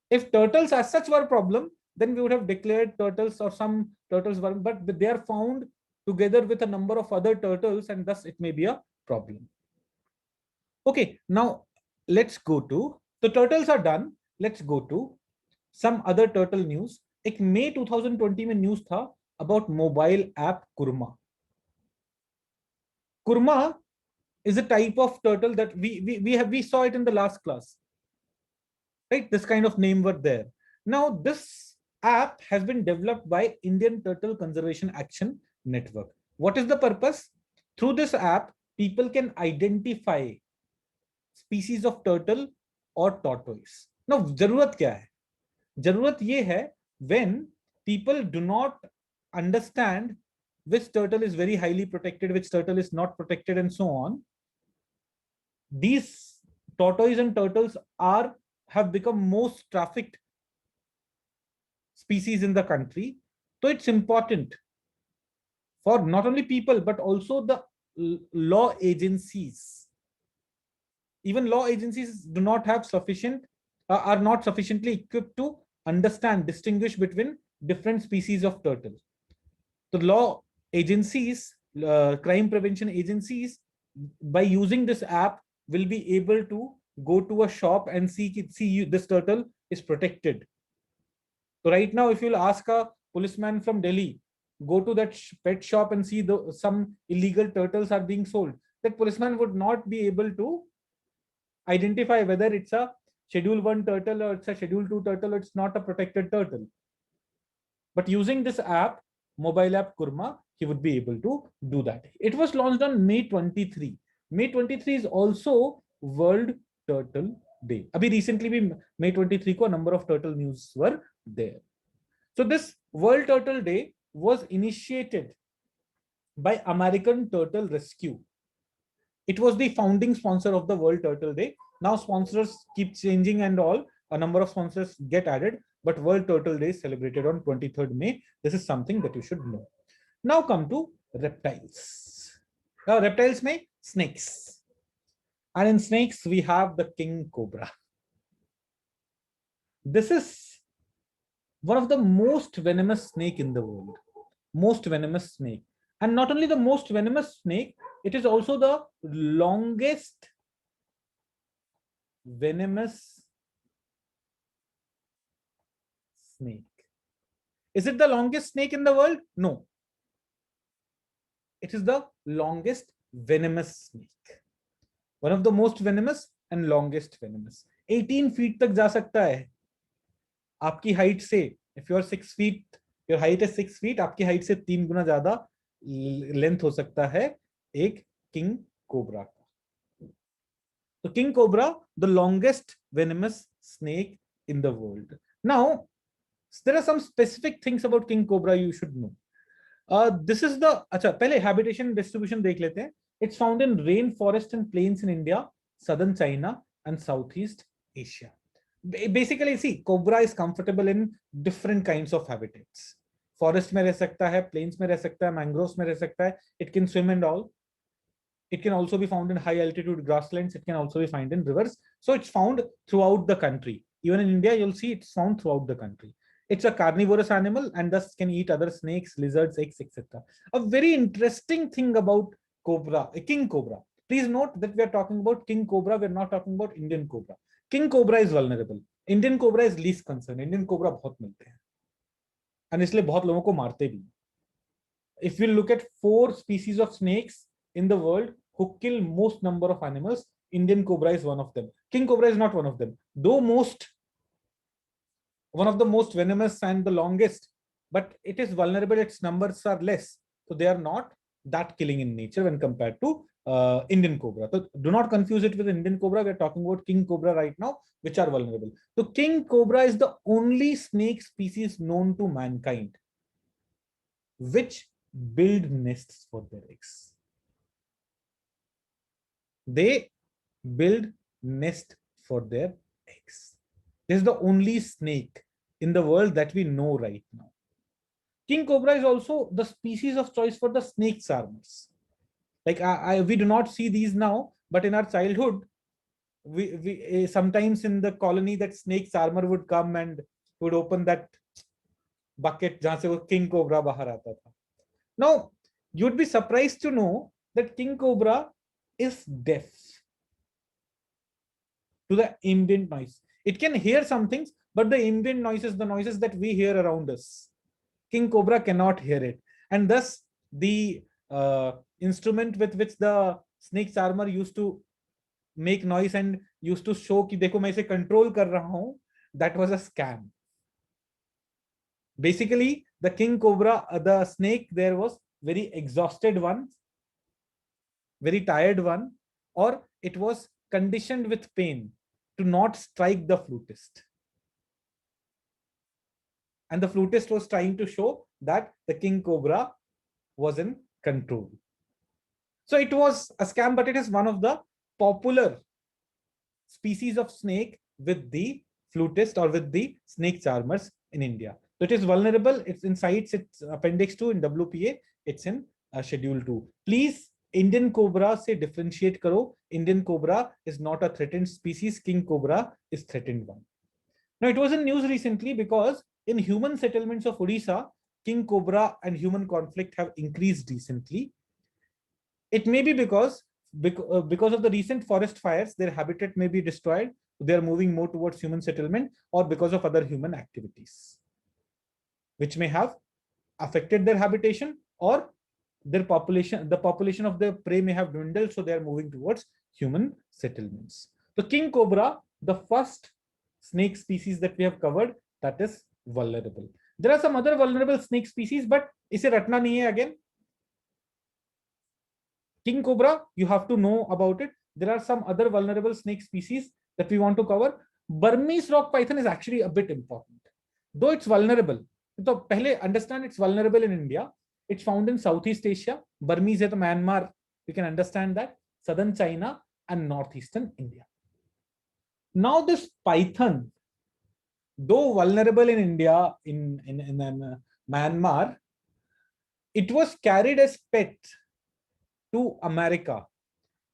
If turtles as such were a problem, then we would have declared turtles or some turtles vermin, but they are found together with a number of other turtles, and thus it may be a problem. Okay, now let's go to, the turtles are done. Let's go to some other turtle news. एक May 2020 में news था about mobile app Kurma. Kurma is a type of turtle that we saw it in the last class, right? This kind of name were there. Now this app has been developed by Indian Turtle Conservation Action Network. What is the purpose? Through this app, people can identify species of turtle or tortoise. Now, जरूरत क्या है? जरूरत ये है when people do not understand which turtle is very highly protected, which turtle is not protected, and so on. these tortoise and turtles have become most trafficked species in the country. So it's important for not only people, but also the law agencies. Even law agencies do not have sufficient, are not sufficiently equipped to understand, distinguish between different species of turtle. The law agencies, crime prevention agencies, by using this app, will be able to go to a shop and see this turtle is protected. So right now, if you'll ask a policeman from Delhi, go to that pet shop and see some illegal turtles are being sold, that policeman would not be able to identify whether it's a Schedule 1 turtle or it's a Schedule 2 turtle, or it's not a protected turtle. But using this app, mobile app Kurma, he would be able to do that. It was launched on May 23. May 23 is also World Turtle Day. Abhi recently भी May 23 को a number of turtle news were there. So this World Turtle Day was initiated by American Turtle Rescue. It was the founding sponsor of the World Turtle Day. Now sponsors keep changing and all, a number of sponsors get added, but World Turtle Day is celebrated on 23rd May. This is something that you should know. Now come to reptiles. Now reptiles may snakes. And in snakes, we have the king cobra. This is one of the most venomous snake in the world. Most venomous snake. And not only the most venomous snake, it is also the longest venomous snake. Is it the longest snake in the world? No. It is the longest venomous snake. One of the most venomous and longest venomous. 18 feet तक जा सकता है. आपकी height से, if you are 6 feet, your height is 6 feet, आपकी height से 3 गुना ज़्यादा length हो सकता है एक king cobra का. So king cobra, the longest venomous snake in the world. Now, there are some specific things about king cobra you should know. This is the, अच्छा पहले habitation distribution देख लेते हैं. It's found in rainforest and plains in India, southern China, and Southeast Asia. Basically, see, cobra is comfortable in different kinds of habitats. Forest में रह सकता है, plains में रह सकता है, mangroves में रह सकता है. It can swim and all. It can also be found in high altitude grasslands. It can also be found in rivers. So it's found throughout the country. Even in India, you'll see it's found throughout the country. It's a carnivorous animal and thus can eat other snakes, lizards, eggs, etc. A very interesting thing about cobra, king cobra. Please note that we are talking about king cobra. We're not talking about Indian cobra. King cobra is vulnerable. Indian cobra is least concern. Indian cobra बहुत मिलते हैं. And इसलिए बहुत लोगों को मारते भी. If you look at 4 species of snakes in the world who kill most number of animals, Indian cobra is one of them. King cobra is not one of them. Though one of the most venomous and the longest, but it is vulnerable. Its numbers are less. So they are not that killing in nature when compared to Indian cobra. So do not confuse it with Indian cobra. We're talking about king cobra right now, which are vulnerable. So king cobra is the only snake species known to mankind which build nests for their eggs. They build nest for their eggs. This is the only snake in the world that we know right now. King cobra is also the species of choice for the snake charmers. Like we do not see these now, but in our childhood, we sometimes in the colony that snake charmer would come and would open that bucket जहाँ से वो king cobra बाहर आता था. Now, you'd be surprised to know that king cobra is deaf to the ambient noise. It can hear some things, but the ambient noises, the noises that we hear around us, king cobra cannot hear it. And thus, the instrument with which the snake charmer used to make noise and used to show कि देखो मैं इसे control कर रहा हूँ, that was a scam. Basically, the king cobra, the snake there was very exhausted one, very tired one, or it was conditioned with pain to not strike the flutist. And the flutist was trying to show that the king cobra was in control. So it was a scam, but it is one of the popular species of snake with the flutist or with the snake charmers in India. So it is vulnerable. It's in CITES, it's Appendix 2 in WPA. It's in Schedule 2. Please, Indian cobra say differentiate karo. Indian cobra is not a threatened species. King cobra is threatened one. Now, it was in news recently because in human settlements of Odisha, king cobra and human conflict have increased recently. It may be because of the recent forest fires, their habitat may be destroyed. They are moving more towards human settlement, or because of other human activities, which may have affected their habitation, or their population, the population of the prey may have dwindled, so they are moving towards human settlements. The king cobra, the first snake species that we have covered, that is vulnerable. There are some other vulnerable snake species, but ise ratna nahi hai again. King cobra, you have to know about it. There are some other vulnerable snake species that we want to cover. Burmese rock python is actually a bit important, though it's vulnerable. So pehle understand it's vulnerable in India. It's found in Southeast Asia. Burmese hai to Myanmar, we can understand that. Southern China and northeastern India. Now this python, though vulnerable in India, in Myanmar, it was carried as pet to America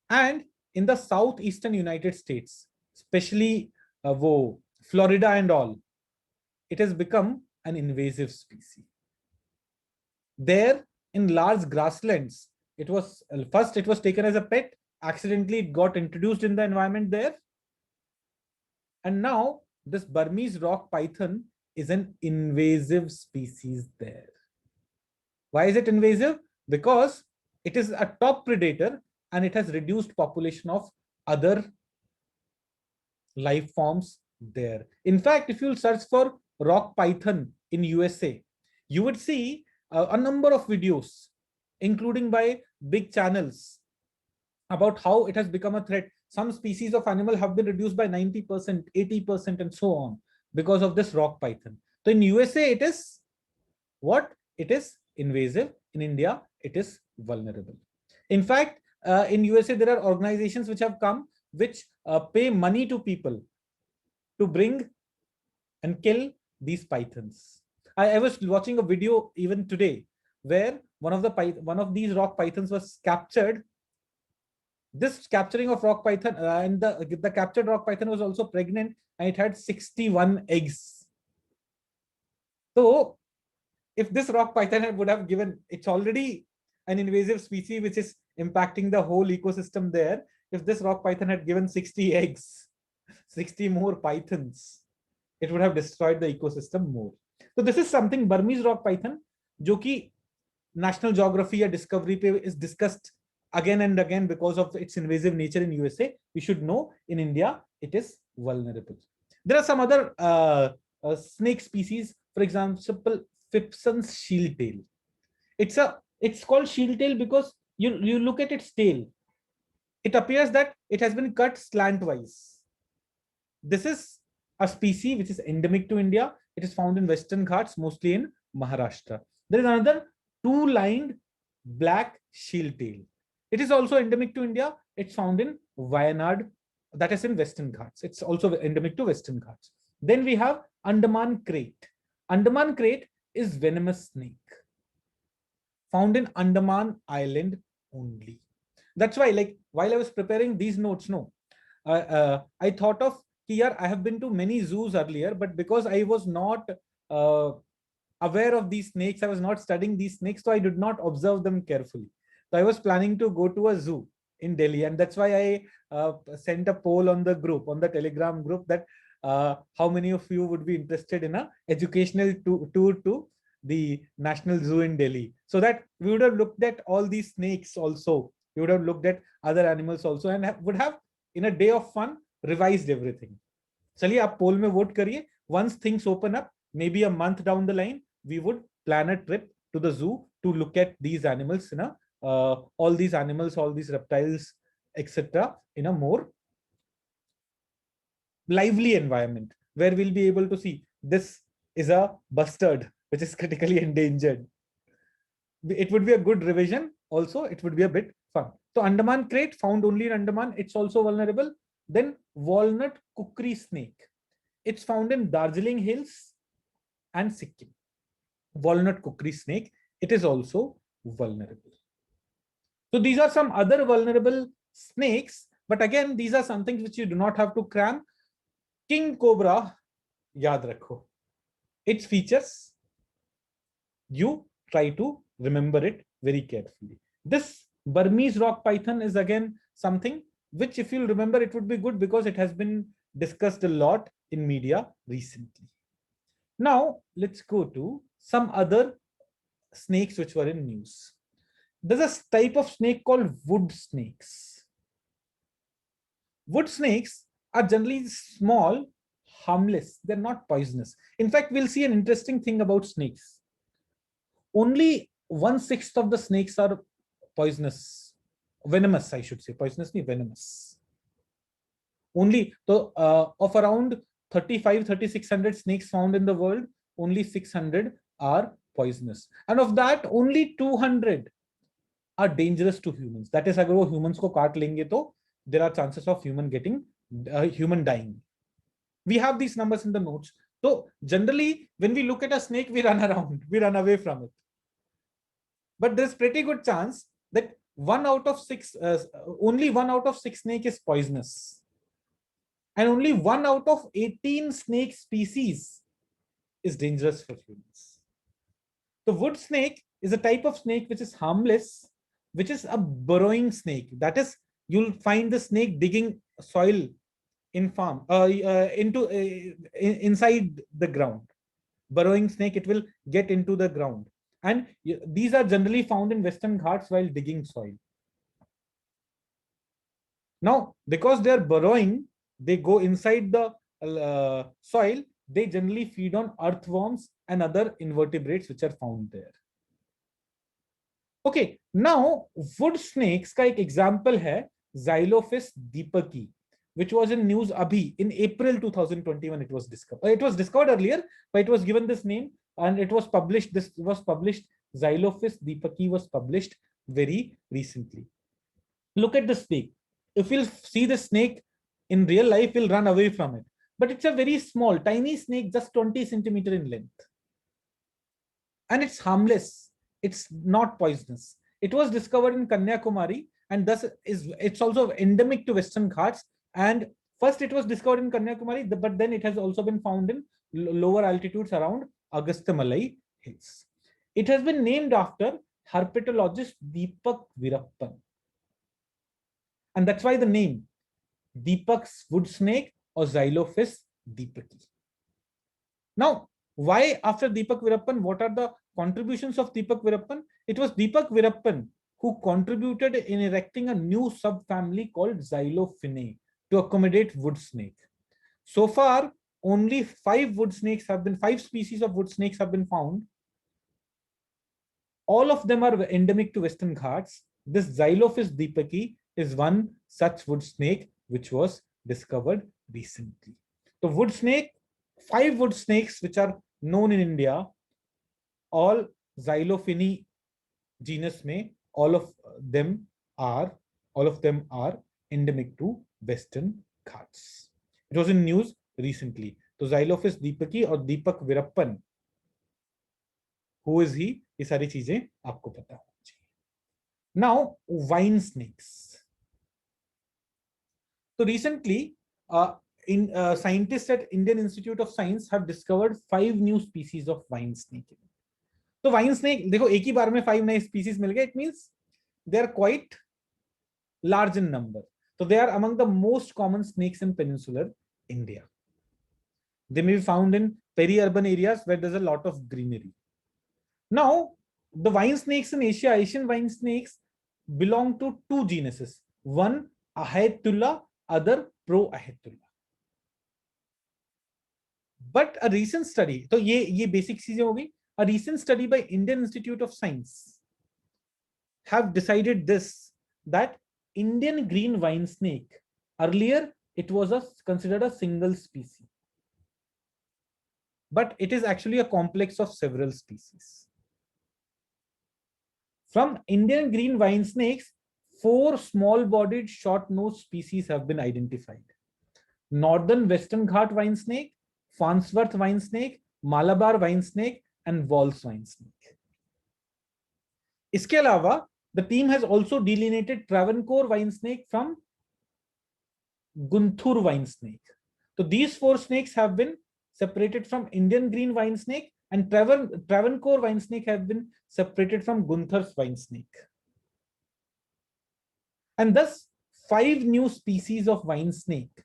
and in the southeastern United States, especially Florida and all, it has become an invasive species. There in large grasslands, it was taken as a pet. Accidentally, it got introduced in the environment there. And now this Burmese rock python is an invasive species there. Why is it invasive? Because it is a top predator and it has reduced population of other life forms there. In fact, if you search for rock python in USA, you would see a number of videos, including by big channels, about how it has become a threat. Some species of animal have been reduced by 90%, 80%, and so on because of this rock python. So in USA, it is what? It is invasive. In India, it is vulnerable. In fact, in USA, there are organizations which have come, which pay money to people to bring and kill these pythons. I was watching a video even today where one of these rock pythons was captured. This capturing of rock python and the captured rock python was also pregnant and it had 61 eggs. So if this rock python would have given, it's already an invasive species which is impacting the whole ecosystem there. If this rock python had given 60 eggs, 60 more pythons, it would have destroyed the ecosystem more. So this is something Burmese rock python, जो कि National Geography or Discovery पे is discussed again and again because of its invasive nature in USA. We should know in India it is vulnerable. There are some other snake species, for example, Phipson's shield tail. It's called shield tail because you look at its tail. It appears that it has been cut slantwise. This is a species which is endemic to India. It is found in Western Ghats, mostly in Maharashtra. There is another two-lined black shield tail. It is also endemic to India. It's found in Wayanad, that is in Western Ghats. It's also endemic to Western Ghats. Then we have Andaman krait. Andaman krait is venomous snake found in Andaman Island only. That's why, like, while I was preparing these notes, I thought of here, I have been to many zoos earlier, but because I was not aware of these snakes, I was not studying these snakes, so I did not observe them carefully. So I was planning to go to a zoo in Delhi, and that's why I sent a poll on the group, on the Telegram group, that how many of you would be interested in a educational tour to the National Zoo in Delhi, so that we would have looked at all these snakes also. We would have looked at other animals also, and would have, in a day of fun, revised everything. चलिए आप poll में vote करिए. Once things open up, maybe a month down the line, we would plan a trip to the zoo to look at these animals, all these animals, all these reptiles, etc., in a more lively environment where we'll be able to see this is a bustard which is critically endangered. It would be a good revision. Also, it would be a bit fun. So Andaman krait, found only in Andaman. It's also vulnerable. Then walnut kukri snake. It's found in Darjeeling Hills and Sikkim. Walnut kukri snake, it is also vulnerable. So these are some other vulnerable snakes, but again, these are some things which you do not have to cram. King cobra, yaad rakho. Its features, you try to remember it very carefully. This Burmese rock python is again something which, if you'll remember, it would be good because it has been discussed a lot in media recently. Now, let's go to some other snakes which were in news. There's a type of snake called wood snakes. Wood snakes are generally small, harmless. They're not poisonous. In fact, we'll see an interesting thing about snakes. Only 1/6 of the snakes are poisonous, venomous, I should say. Poisonous, nahi, venomous. Only of around 3,600 snakes found in the world, only 600 are poisonous. And of that, only 200 are dangerous to humans. That is, agar wo humans ko kaat lenge to there are chances of human dying. We have these numbers in the notes. So generally, when we look at a snake, we run around, we run away from it. But there's pretty good chance that only 1 out of 6 snake is poisonous. And only 1 out of 18 snake species is dangerous for humans. The wood snake is a type of snake which is harmless, which is a burrowing snake. That is, you'll find the snake digging soil in farm inside the ground. Burrowing snake, it will get into the ground. And these are generally found in Western Ghats while digging soil. Now, because they are burrowing, they go inside the soil, they generally feed on earthworms and other invertebrates which are found there. Okay, now wood snakes ka ek example hai Xylophis deepaki, which was in news abhi in April 2021. It was discovered. It was discovered earlier, but it was given this name and it was published. This was published. Xylophis deepaki was published very recently. Look at the snake. If you'll see the snake in real life, you'll run away from it. But it's a very small, tiny snake, just 20 centimeters in length. And it's harmless. It's not poisonous. It was discovered in Kanyakumari, and thus it's also endemic to Western Ghats. And first it was discovered in Kanyakumari, but then it has also been found in lower altitudes around Agastyamalai Hills. It has been named after herpetologist Deepak Virappan. And that's why the name Deepak's wood snake or Xylophis deepaki. Now, why after Deepak Virappan? What are the contributions of Deepak Virappan? It was Deepak Virappan who contributed in erecting a new subfamily called Xylophinae to accommodate wood snake. So far, only 5 species of wood snakes have been found. All of them are endemic to Western Ghats. This Xylophis deepaki is one such wood snake which was discovered recently. The wood snake, 5 wood snakes which are known in India, all Xylophinae genus mein, all of them are endemic to Western Ghats. It was in news recently. So Xylophis deepaki or Deepak Virappan, who is he? ये सारी चीजें आपको पता होनी चाहिए. Now, vine snakes. So recently, scientists at Indian Institute of Science have discovered 5 new species of vine snake. So vine snake, देखो एक ही बार में 5 नए species मिल गए. It means they are quite large in number. So they are among the most common snakes in peninsular India. They may be found in peri-urban areas where there's a lot of greenery. Now, the vine snakes in Asia, Asian vine snakes, belong to 2 genuses. One, Ahaetulla, other, Proahaetulla. But a recent study, so ye basic चीजें हो गई. A recent study by Indian Institute of Science have decided this, that Indian green vine snake, earlier it was considered a single species, but it is actually a complex of several species. From Indian green vine snakes, 4 small-bodied short-nosed species have been identified. Northern Western Ghat wine snake, Farnsworth wine snake, Malabar wine snake, and Walls wine snake. इसके अलावा, the team has also delineated Travancore wine snake from Guntur wine snake. So these 4 snakes have been separated from Indian green wine snake, and Travancore wine snake have been separated from Guntur's wine snake. And thus 5 new species of wine snake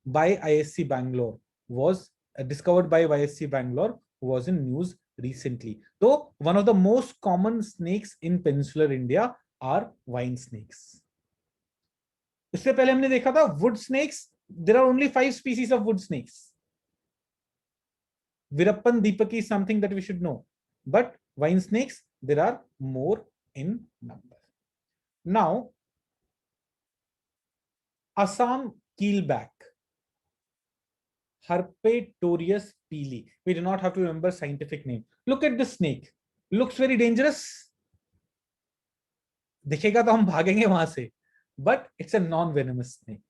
by ISC Bangalore was discovered by ISC Bangalore was in news recently. Though one of the most common snakes in peninsular India are wine snakes. इससे पहले हमने देखा था wood snakes. There are only 5 species of wood snakes. Virappan Deepaki is something that we should know, but wine snakes, there are more in number. Now, Assam keelback, Herpetorius pili. We do not have to remember scientific name. Look at this snake. Looks very dangerous. दिखेगा तो हम भागेंगे वहां से, but it's a non-venomous snake.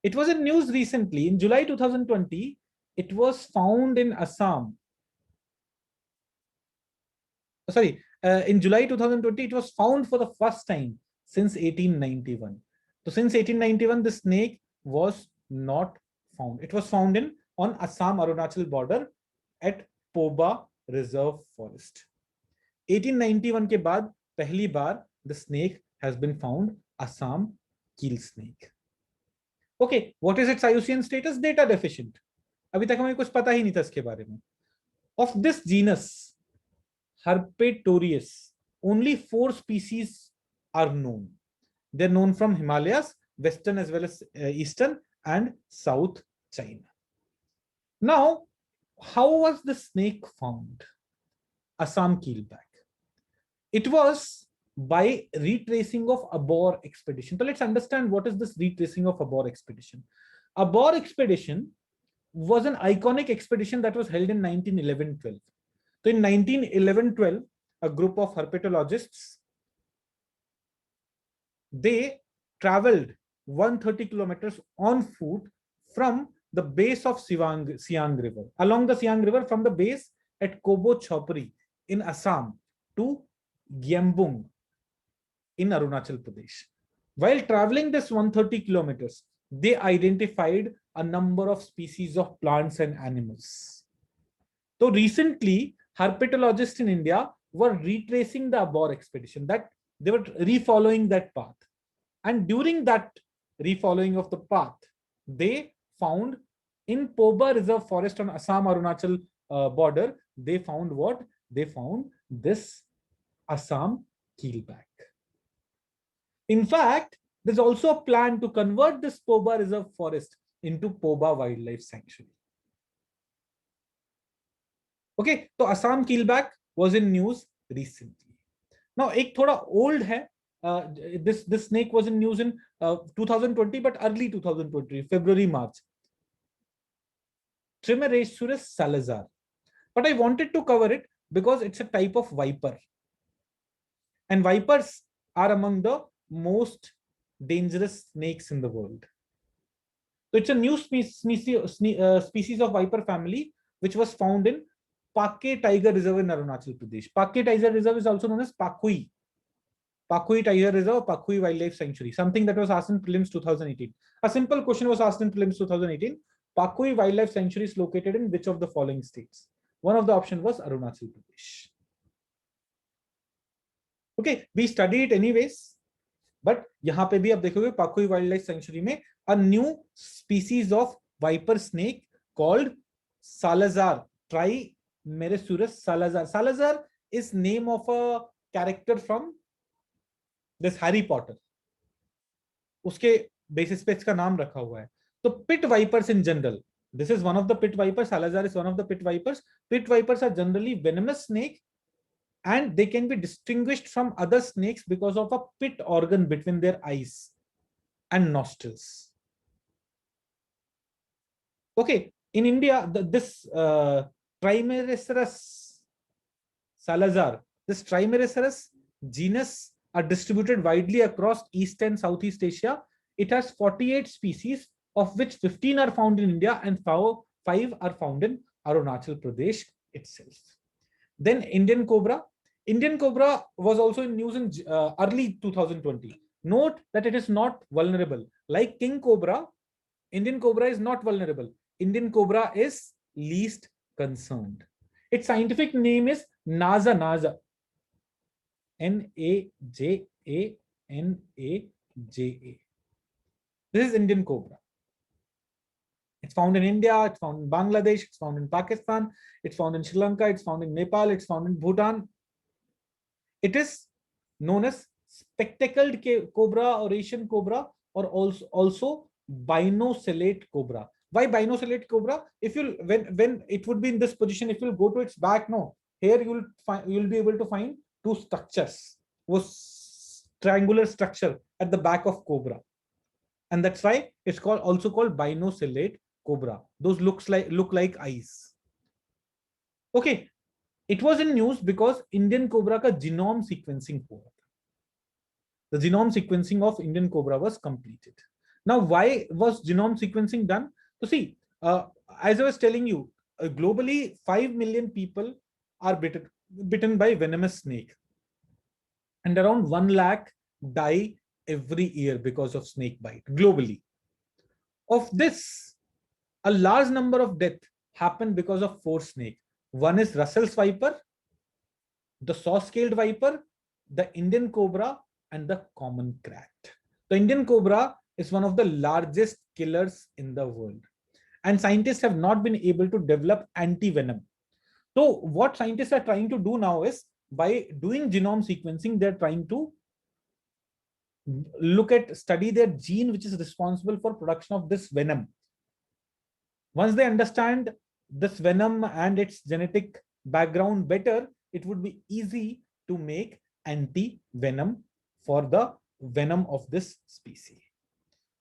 It was in news recently. In July 2020, it was found in Assam. Sorry, in July 2020, it was found for the first time since 1891. So since 1891, the snake was not found. It was found on Assam-Arunachal border at Poba Reserve Forest. 1891 के बाद पहली बार the snake has been found, Assam keel snake. Okay, what is its IUCN status? Data deficient. अभी तक हमें कुछ पता ही नहीं था इसके बारे में. Of this genus, Herpetorius, only 4 species are known. They're known from Himalayas, western as well as eastern and south China. Now, how was the snake found? Assam keelback. It was by retracing of Abor expedition. So let's understand what is this retracing of Abor expedition. Abor expedition was an iconic expedition that was held in 1911-12. So in 1911-12, a group of herpetologists, they traveled 130 kilometers on foot from the base of Siang River, along the Siang River from the base at Kobo Chopri in Assam to Gyambung in Arunachal Pradesh. While traveling this 130 kilometers, they identified a number of species of plants and animals. So recently, herpetologists in India were retracing the Abor expedition, that they were refollowing that path. And during that refollowing of the path, they found in Poba Reserve Forest on Assam-Arunachal border, they found what? They found this Assam keelback. In fact, there's also a plan to convert this Poba Reserve Forest into Poba Wildlife Sanctuary. Okay, so Assam keelback was in news recently. Now, एक थोड़ा old है. This snake was in news in 2020, but early 2020, February, March. Trimeresurus salazar. But I wanted to cover it because it's a type of viper. And vipers are among the most dangerous snakes in the world. So it's a new species of viper family, which was found in Pake Tiger Reserve in Arunachal Pradesh. Pake Tiger Reserve is also known as Pakhui. Pakhui Tiger Reserve, Pakhui Wildlife Sanctuary, something that was asked in prelims 2018. A simple question was asked in prelims 2018. Pakhui Wildlife Sanctuary is located in which of the following states? One of the options was Arunachal Pradesh. Okay, we study it anyways. But यहाँ पे भी आप देखोगे Pakhui Wildlife Sanctuary में a new species of viper snake called Salazar, Trimeresurus salazar. Salazar is name of a character from this Harry Potter. उसके basis पे इसका नाम रखा हुआ है. So pit vipers in general, this is one of the pit vipers. Salazar is one of the pit vipers. Pit vipers are generally venomous snake, and they can be distinguished from other snakes because of a pit organ between their eyes and nostrils. Okay, in India, this Trimeresurus salazar, this Trimeresurus genus are distributed widely across East and Southeast Asia. It has 48 species, of which 15 are found in India and 5 are found in Arunachal Pradesh itself. Then Indian cobra. Indian cobra was also in news in early 2020. Note that it is not vulnerable. Like king cobra, Indian cobra is not vulnerable. Indian cobra is least concerned. Its scientific name is Naja Naja. Najanaja. This is Indian cobra. It's found in India, it's found in Bangladesh, it's found in Pakistan, it's found in Sri Lanka, it's found in Nepal, it's found in Bhutan. It is known as spectacled cobra or Asian cobra, or also binocellate cobra. Why binocellate cobra? If you when it would be in this position, if you go to its back, no, here you'll be able to find two structures, was triangular structure at the back of cobra, and that's why it's also called binocellate cobra. Those look like eyes. Okay, it was in news because Indian cobra ka genome sequencing hua tha. The genome sequencing of Indian cobra was completed. Now, why was genome sequencing done? So see, as I was telling you, globally 5 million people are bitten by venomous snake, and around 1 lakh die every year because of snake bite globally. Of this, a large number of deaths happen because of 4 snakes. One is Russell's viper, the saw-scaled viper, the Indian cobra, and the common rat. The Indian cobra is one of the largest killers in the world, and scientists have not been able to develop anti-venom. So what scientists are trying to do now is, by doing genome sequencing, they're trying to study their gene which is responsible for production of this venom. Once they understand this venom and its genetic background better, it would be easy to make anti-venom for the venom of this species.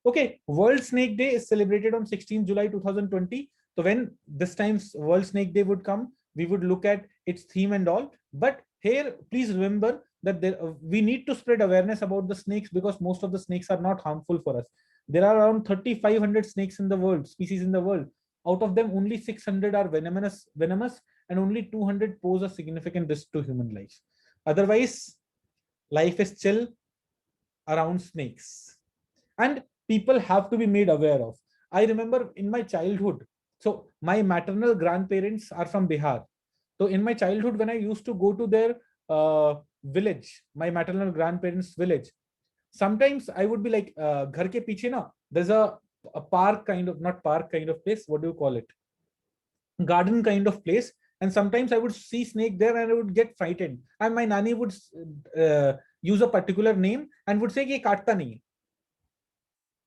Okay, World Snake Day is celebrated on 16 July 2020. So when this time's World Snake Day would come, we would look at its theme and all. But here, please remember that we need to spread awareness about the snakes, because most of the snakes are not harmful for us. There are around 3,500 snakes in the world, species in the world. Out of them, only 600 are venomous, and only 200 pose a significant risk to human life. Otherwise, life is chill around snakes, and people have to be made aware of. I remember in my childhood, so my maternal grandparents are from Bihar. So in my childhood, when I used to go to their village, my maternal grandparents' village, sometimes I would be like, ghar ke piche na, there's a park kind of, not park kind of place, what do you call it? Garden kind of place. And sometimes I would see snake there and I would get frightened. And my nanny would use a particular name and would say, ye kaatta nahi hai.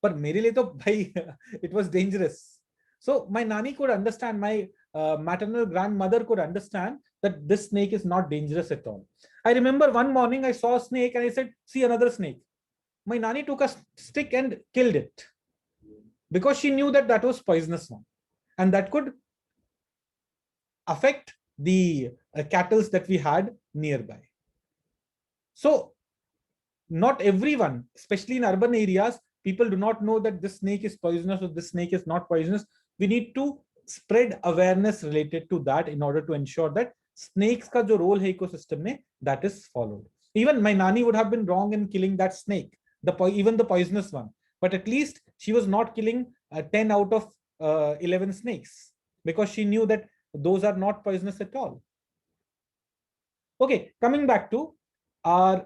But mere liye to bhai, it was dangerous. So my nanny could understand, my maternal grandmother could understand that this snake is not dangerous at all. I remember one morning I saw a snake and I said, see another snake. My nanny took a stick and killed it, because she knew that that was poisonous one, and that could affect the cattle that we had nearby. So not everyone, especially in urban areas, people do not know that this snake is poisonous or this snake is not poisonous. We need to spread awareness related to that in order to ensure that snakes ka jo role hai ecosystem mein, that is followed. Even my nanny would have been wrong in killing that snake, even the poisonous one, but at least she was not killing 10 out of 11 snakes, because she knew that those are not poisonous at all. Okay, coming back to our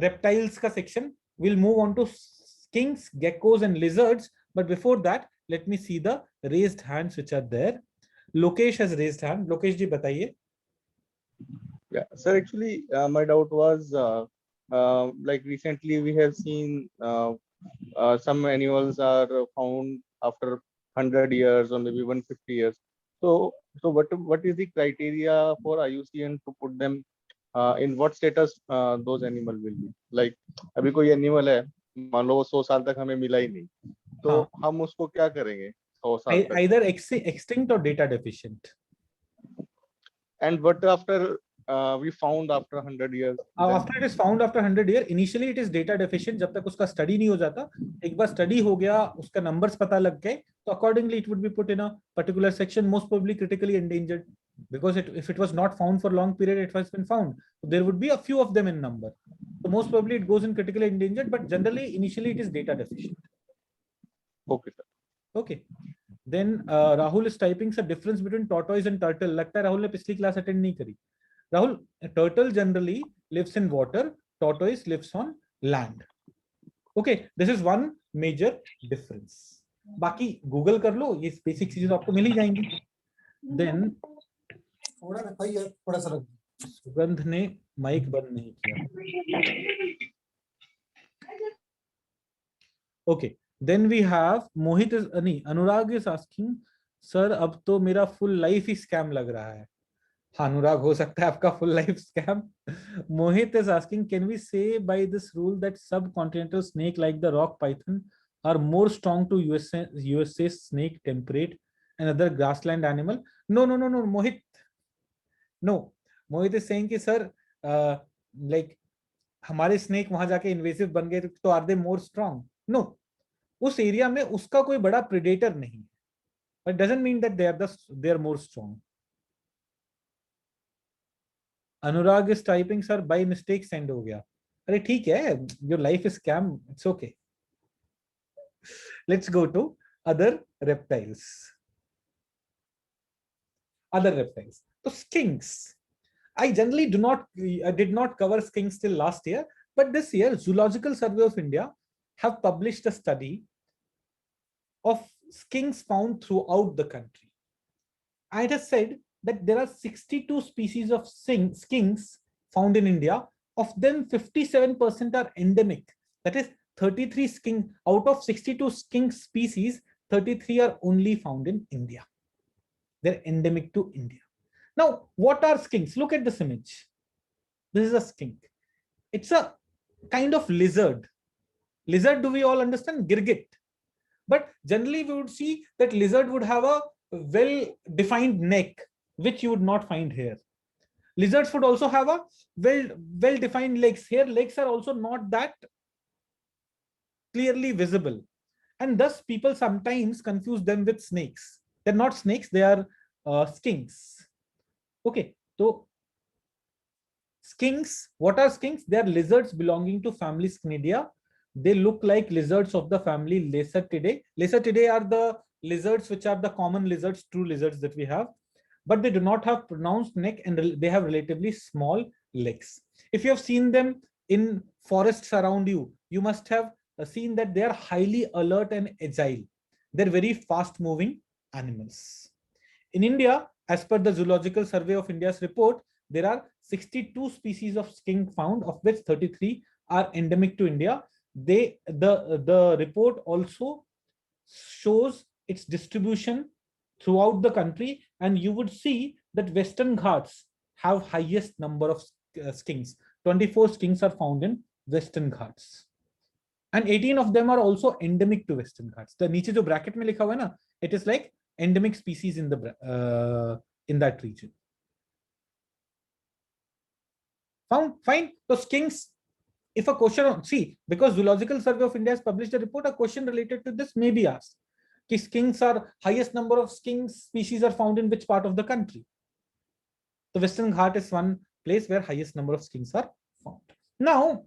reptiles ka section, we'll move on to skinks, geckos, and lizards. But before that, let me see the raised hands which are there. Lokesh has raised hand. Lokesh ji, bataiye. Yeah, sir, actually, my doubt was like recently we have seen some animals are found after 100 years or maybe 150 years. So what is the criteria for IUCN to put them in what status those animal will be? Like अभी कोई animal है, मान लो 100 साल तक हमें मिला ही नहीं, तो हम उसको क्या करेंगे 100 साल तक? Either extinct or data deficient. And what after we found after 100 years. After it is found after 100 years, initially it is data deficient. जब तक उसका study नहीं हो जाता, एक बार study हो गया, उसका numbers पता लग गए, तो accordingly it would be put in a particular section, most probably critically endangered, because if it was not found for long period, it has been found. So there would be a few of them in number. So most probably it goes in critically endangered, but generally initially it is data deficient. Okay, sir. Okay. Then Rahul is typing the difference between tortoise and turtle. लगता है राहुल ने पिछली class attend नहीं करी. Rahul, a turtle generally lives in water, tortoise lives on land. Okay, this is one major difference. बाकी Google कर लो, ये basic चीजें तो आपको मिल ही जाएंगी. Then थोड़ा सा रख दो. सुगंध ने माइक बंद नहीं किया. Okay, then we have Mohit is Anurag is asking, sir, अब तो मेरा full life ही scam लग रहा है. अनुराग हो सकता है आपका full life scam. Mohit is asking, can we say by this rule that subcontinental snake like the rock python are more strong to USA snake, temperate and other grassland animal? No, Mohit. No, Mohit is saying कि sir, like हमारे snake वहां जाके invasive बन गए तो are they more strong? No, उस area में उसका कोई बड़ा predator नहीं है. But doesn't mean that they are more strong. Anurag is typing, sir, by mistake send हो गया. अरे ठीक है, your life is scam, it's okay. Let's go to other reptiles. So skinks. I generally did not cover skinks till last year, but this year Zoological Survey of India have published a study of skinks found throughout the country. And it has said that there are 62 species of skinks found in India. Of them, 57% are endemic. That is 33 skink out of 62 skink species, 33 are only found in India. They're endemic to India. Now, what are skinks? Look at this image. This is a skink. It's a kind of lizard. Lizard, do we all understand? Girgit. But generally we would see that lizard would have a well-defined neck, which you would not find here. Lizards would also have a well-defined legs. Here, legs are also not that clearly visible. And thus people sometimes confuse them with snakes. They're not snakes, they are skinks. Okay, so skinks, what are skinks? They are lizards belonging to family Skinidia. They look like lizards of the family Lacertidae. Lacertidae are the lizards which are the common lizards, true lizards that we have, but they do not have pronounced neck and they have relatively small legs. If you have seen them in forests around you, you must have seen that they are highly alert and agile. They're very fast moving animals. In India, as per the Zoological Survey of India's report, there are 62 species of skink found, of which 33 are endemic to India. The report also shows its distribution throughout the country, and you would see that Western Ghats have highest number of skinks. 24 skinks are found in Western Ghats, and 18 of them are also endemic to Western Ghats. The नीचे जो bracket में लिखा हुआ है ना, it is like endemic species in that region. Found fine. So skinks. If a question, see, because Zoological Survey of India has published a report, a question related to this may be asked. Ki skinks are, highest number of skink species are found in which part of the country? The Western Ghat is one place where highest number of skinks are found. Now,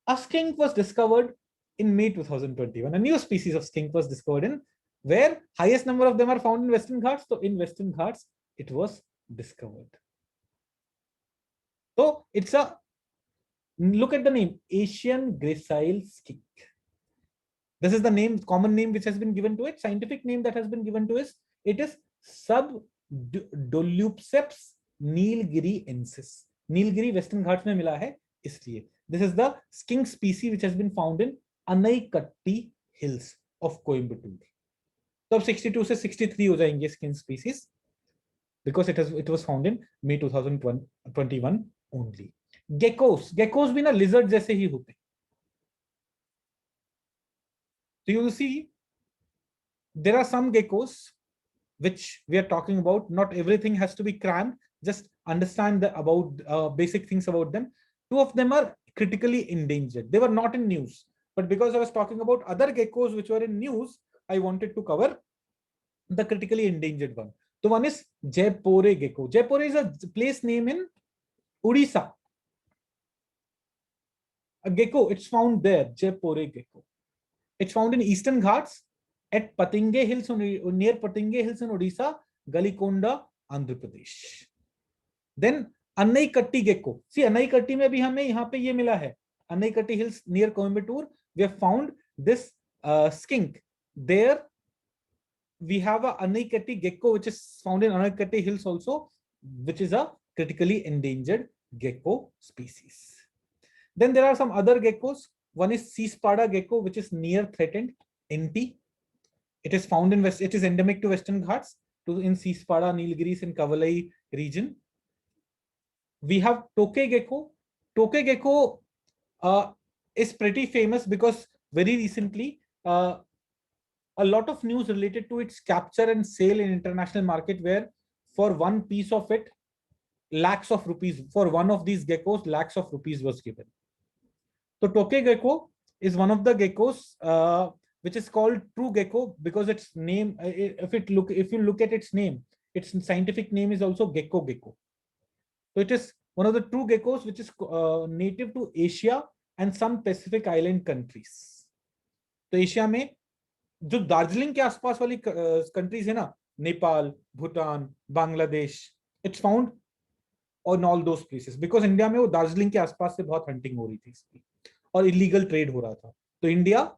a skink was discovered in May 2021. A new species of skink was discovered in where highest number of them are found in Western Ghats. So in Western Ghats, it was discovered. So it's a, look at the name, Asian gracile skink. This is the name, common name which has been given to it. Scientific name that has been given to it is Subdoleuceps nilgiriensis. Nilgiri Western Ghats mein mila hai, isliye. This is the skink species which has been found in Anaikatti Hills of Coimbatore. So 62 से 63 हो जाएंगे skink species because it was found in May 2021 only. Geckos भी ना lizard जैसे ही होते. So you will see there are some geckos which we are talking about. Not everything has to be crammed. just understand about basic things about them. Two of them are critically endangered. They were not in news, but because I was talking about other geckos which were in news, I wanted to cover the critically endangered one. The one is Jaipore gecko. Jaipore is a place name in Odisha. A gecko, it's found there, Jaipore gecko. It's found in Eastern Ghats at Patinge Hills, near Patinge Hills in Odisha, Galikonda, Andhra Pradesh. Then Anaikatti gecko. See, Anaikatti में भी हमें यहाँ पे ये मिला है. Anaikatti Hills near Coimbatore, we have found this skink. There we have a Anaikatti gecko which is found in Anaikatti Hills also, which is a critically endangered gecko species. Then there are some other geckos. One is sea spada gecko, which is near threatened, NT. It is found in it is endemic to Western Ghats, in sea spada, Nilgiris and Kavalai region. We have Toke gecko. Toke gecko is pretty famous because very recently a lot of news related to its capture and sale in international market, where for one piece of it, lakhs of rupees, for one of these geckos, lakhs of rupees was given. So Toke gecko is one of the geckos which is called true gecko because its name, if you look at its name, its scientific name is also gecko gecko. So it is one of the true geckos which is native to Asia and some Pacific island countries. तो Asia में जो दार्जिलिंग के आसपास वाली countries है ना, Nepal, Bhutan, Bangladesh, it's found on all those places, because India में वो दार्जिलिंग के आसपास से बहुत हंटिंग हो रही थी इसकी और इलीगल ट्रेड हो रहा था. तो India,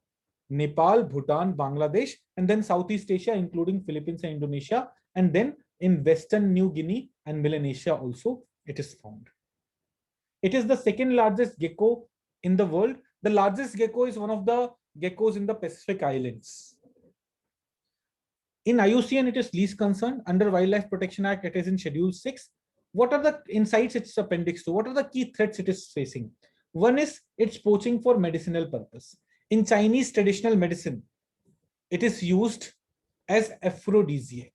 Nepal, Bhutan, Bangladesh, and then Southeast Asia, including Philippines and Indonesia, and then in Western New Guinea and Melanesia also it is found. It is the second largest gecko in the world. The largest gecko is one of the geckos in the Pacific Islands. In IUCN, it is least concerned. Under Wildlife Protection Act, it is in Schedule 6. What are the insights it's appendix to? What are the key threats it is facing? One is it's poaching for medicinal purpose. In Chinese traditional medicine, it is used as aphrodisiac,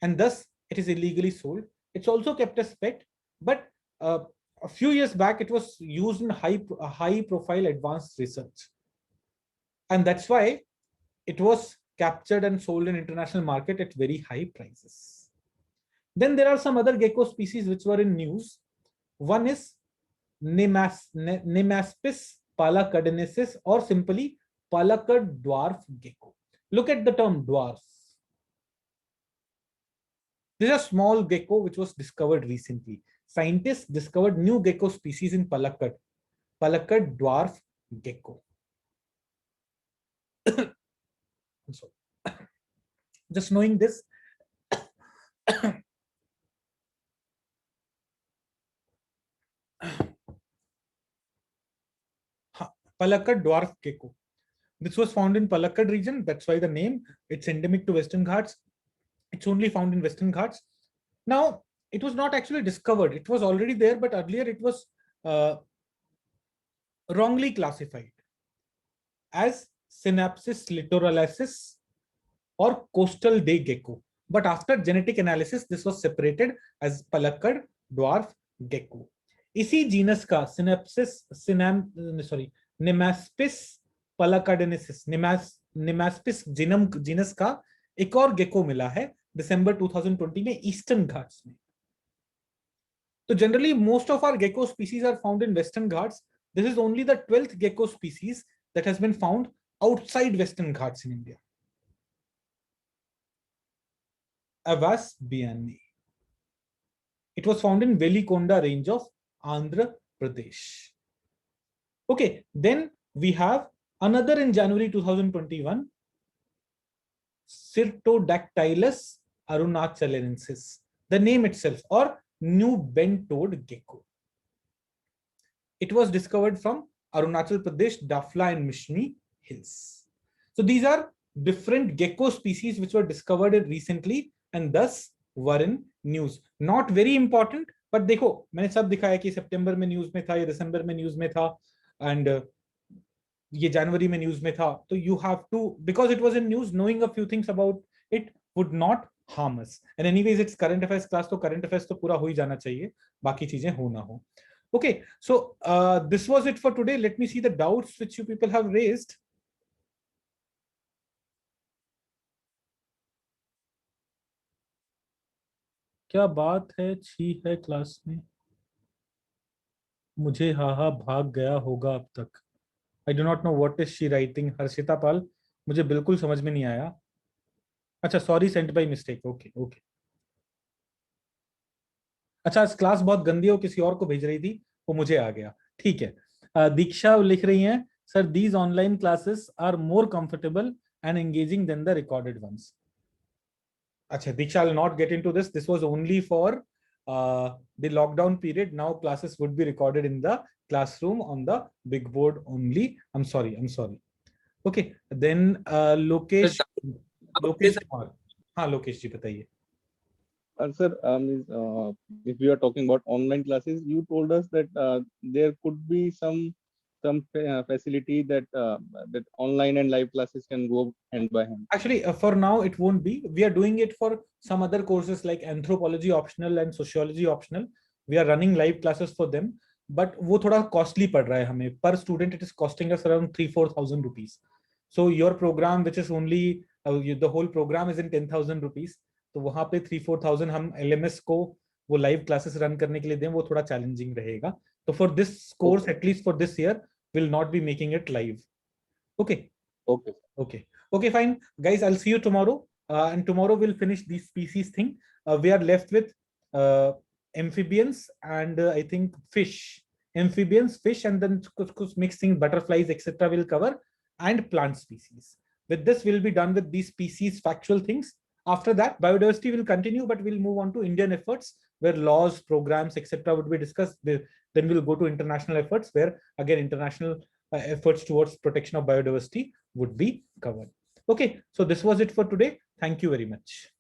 and thus it is illegally sold. It's also kept as pet, but a few years back, it was used in high-profile advanced research. And that's why it was captured and sold in international market at very high prices. Then there are some other gecko species which were in news. One is Nemaspis palacadensis, or simply Palakkad dwarf gecko. Look at the term dwarf. This is a small gecko which was discovered recently. Scientists discovered new gecko species in Palakkad. Palakkad dwarf gecko. So, just knowing this, Palakkad dwarf gecko. This was found in Palakkad region. That's why the name. It's endemic to Western Ghats. It's only found in Western Ghats. Now, it was not actually discovered. It was already there, but earlier it was wrongly classified as Synapsis littoralis or coastal day gecko. But after genetic analysis, this was separated as Palakkad dwarf gecko. इसी genus का Nemaspis palaccadensis, Nemaspis genus का एक और gecko मिला है December 2020 में Eastern Ghats में. So generally, most of our gecko species are found in Western Ghats. This is only the 12th gecko species that has been found outside Western Ghats in India. Avas bianni. It was found in Velikonda range of Andhra Pradesh. Okay, then we have another in January 2021, Cyrtodactylus arunachalensis, the name itself, or new bent-toed gecko. It was discovered from Arunachal Pradesh, Dafla and Mishmi hills. So these are different gecko species which were discovered recently and thus were in news. Not very important, but देखो मैंने सब दिखाया कि सितंबर में news में था, ये दिसंबर में न्यूज में था, and ये जनवरी में न्यूज में था. तो you have to, because it was in news, knowing a few things about it would not harm us. And anyways, it's current affairs class, तो current affairs तो पूरा हो ही जाना चाहिए, बाकी चीजें हो ना हो. Okay, so this was it for today. Let me see the doubts which you people have raised. क्या बात है, छी है क्लास में, मुझे हाहा भाग गया होगा अब तक. I do not know what is she writing. Harshita पाल, मुझे बिल्कुल समझ में नहीं आया. अच्छा, sorry, sent by mistake. Okay okay. अच्छा, क्लास बहुत गंदी हो, किसी और को भेज रही थी, वो मुझे आ गया. ठीक है. दीक्षा लिख रही हैं, sir these online classes are more comfortable and engaging than the recorded ones. अच्छा, Diksha, I'll not get into this. This was only for the lockdown period. Now classes would be recorded in the classroom on the big board only. I'm sorry. Okay. Then Lokesh Kumar. हाँ, Lokesh जी बताइए. Sir, if we are talking about online classes, you told us that there could be some facility that that online and live classes can go hand by hand. Actually, for now it won't be. We are doing it for some other courses like anthropology optional and sociology optional. We are running live classes for them, but वो थोड़ा costly पड़ रहा है हमें. Per student it is costing us around 3,000-4,000 rupees. So your program, which is only the whole program is in 10,000 rupees. तो वहाँ पे 3,000-4,000 हम LMS को वो live classes run करने के लिए दें, वो थोड़ा challenging रहेगा. तो for this course, at least for this year, will not be making it live. Okay. Okay, fine. Guys, I'll see you tomorrow. And tomorrow we'll finish these species thing. We are left with amphibians and I think fish. Amphibians, fish, and then mixed things, butterflies, etc. will cover, and plant species. With this, we'll be done with these species factual things. After that, biodiversity will continue, but we'll move on to Indian efforts, where laws, programs, etc. would be discussed. Then we'll go to international efforts, where again international efforts towards protection of biodiversity would be covered. Okay, so this was it for today. Thank you very much.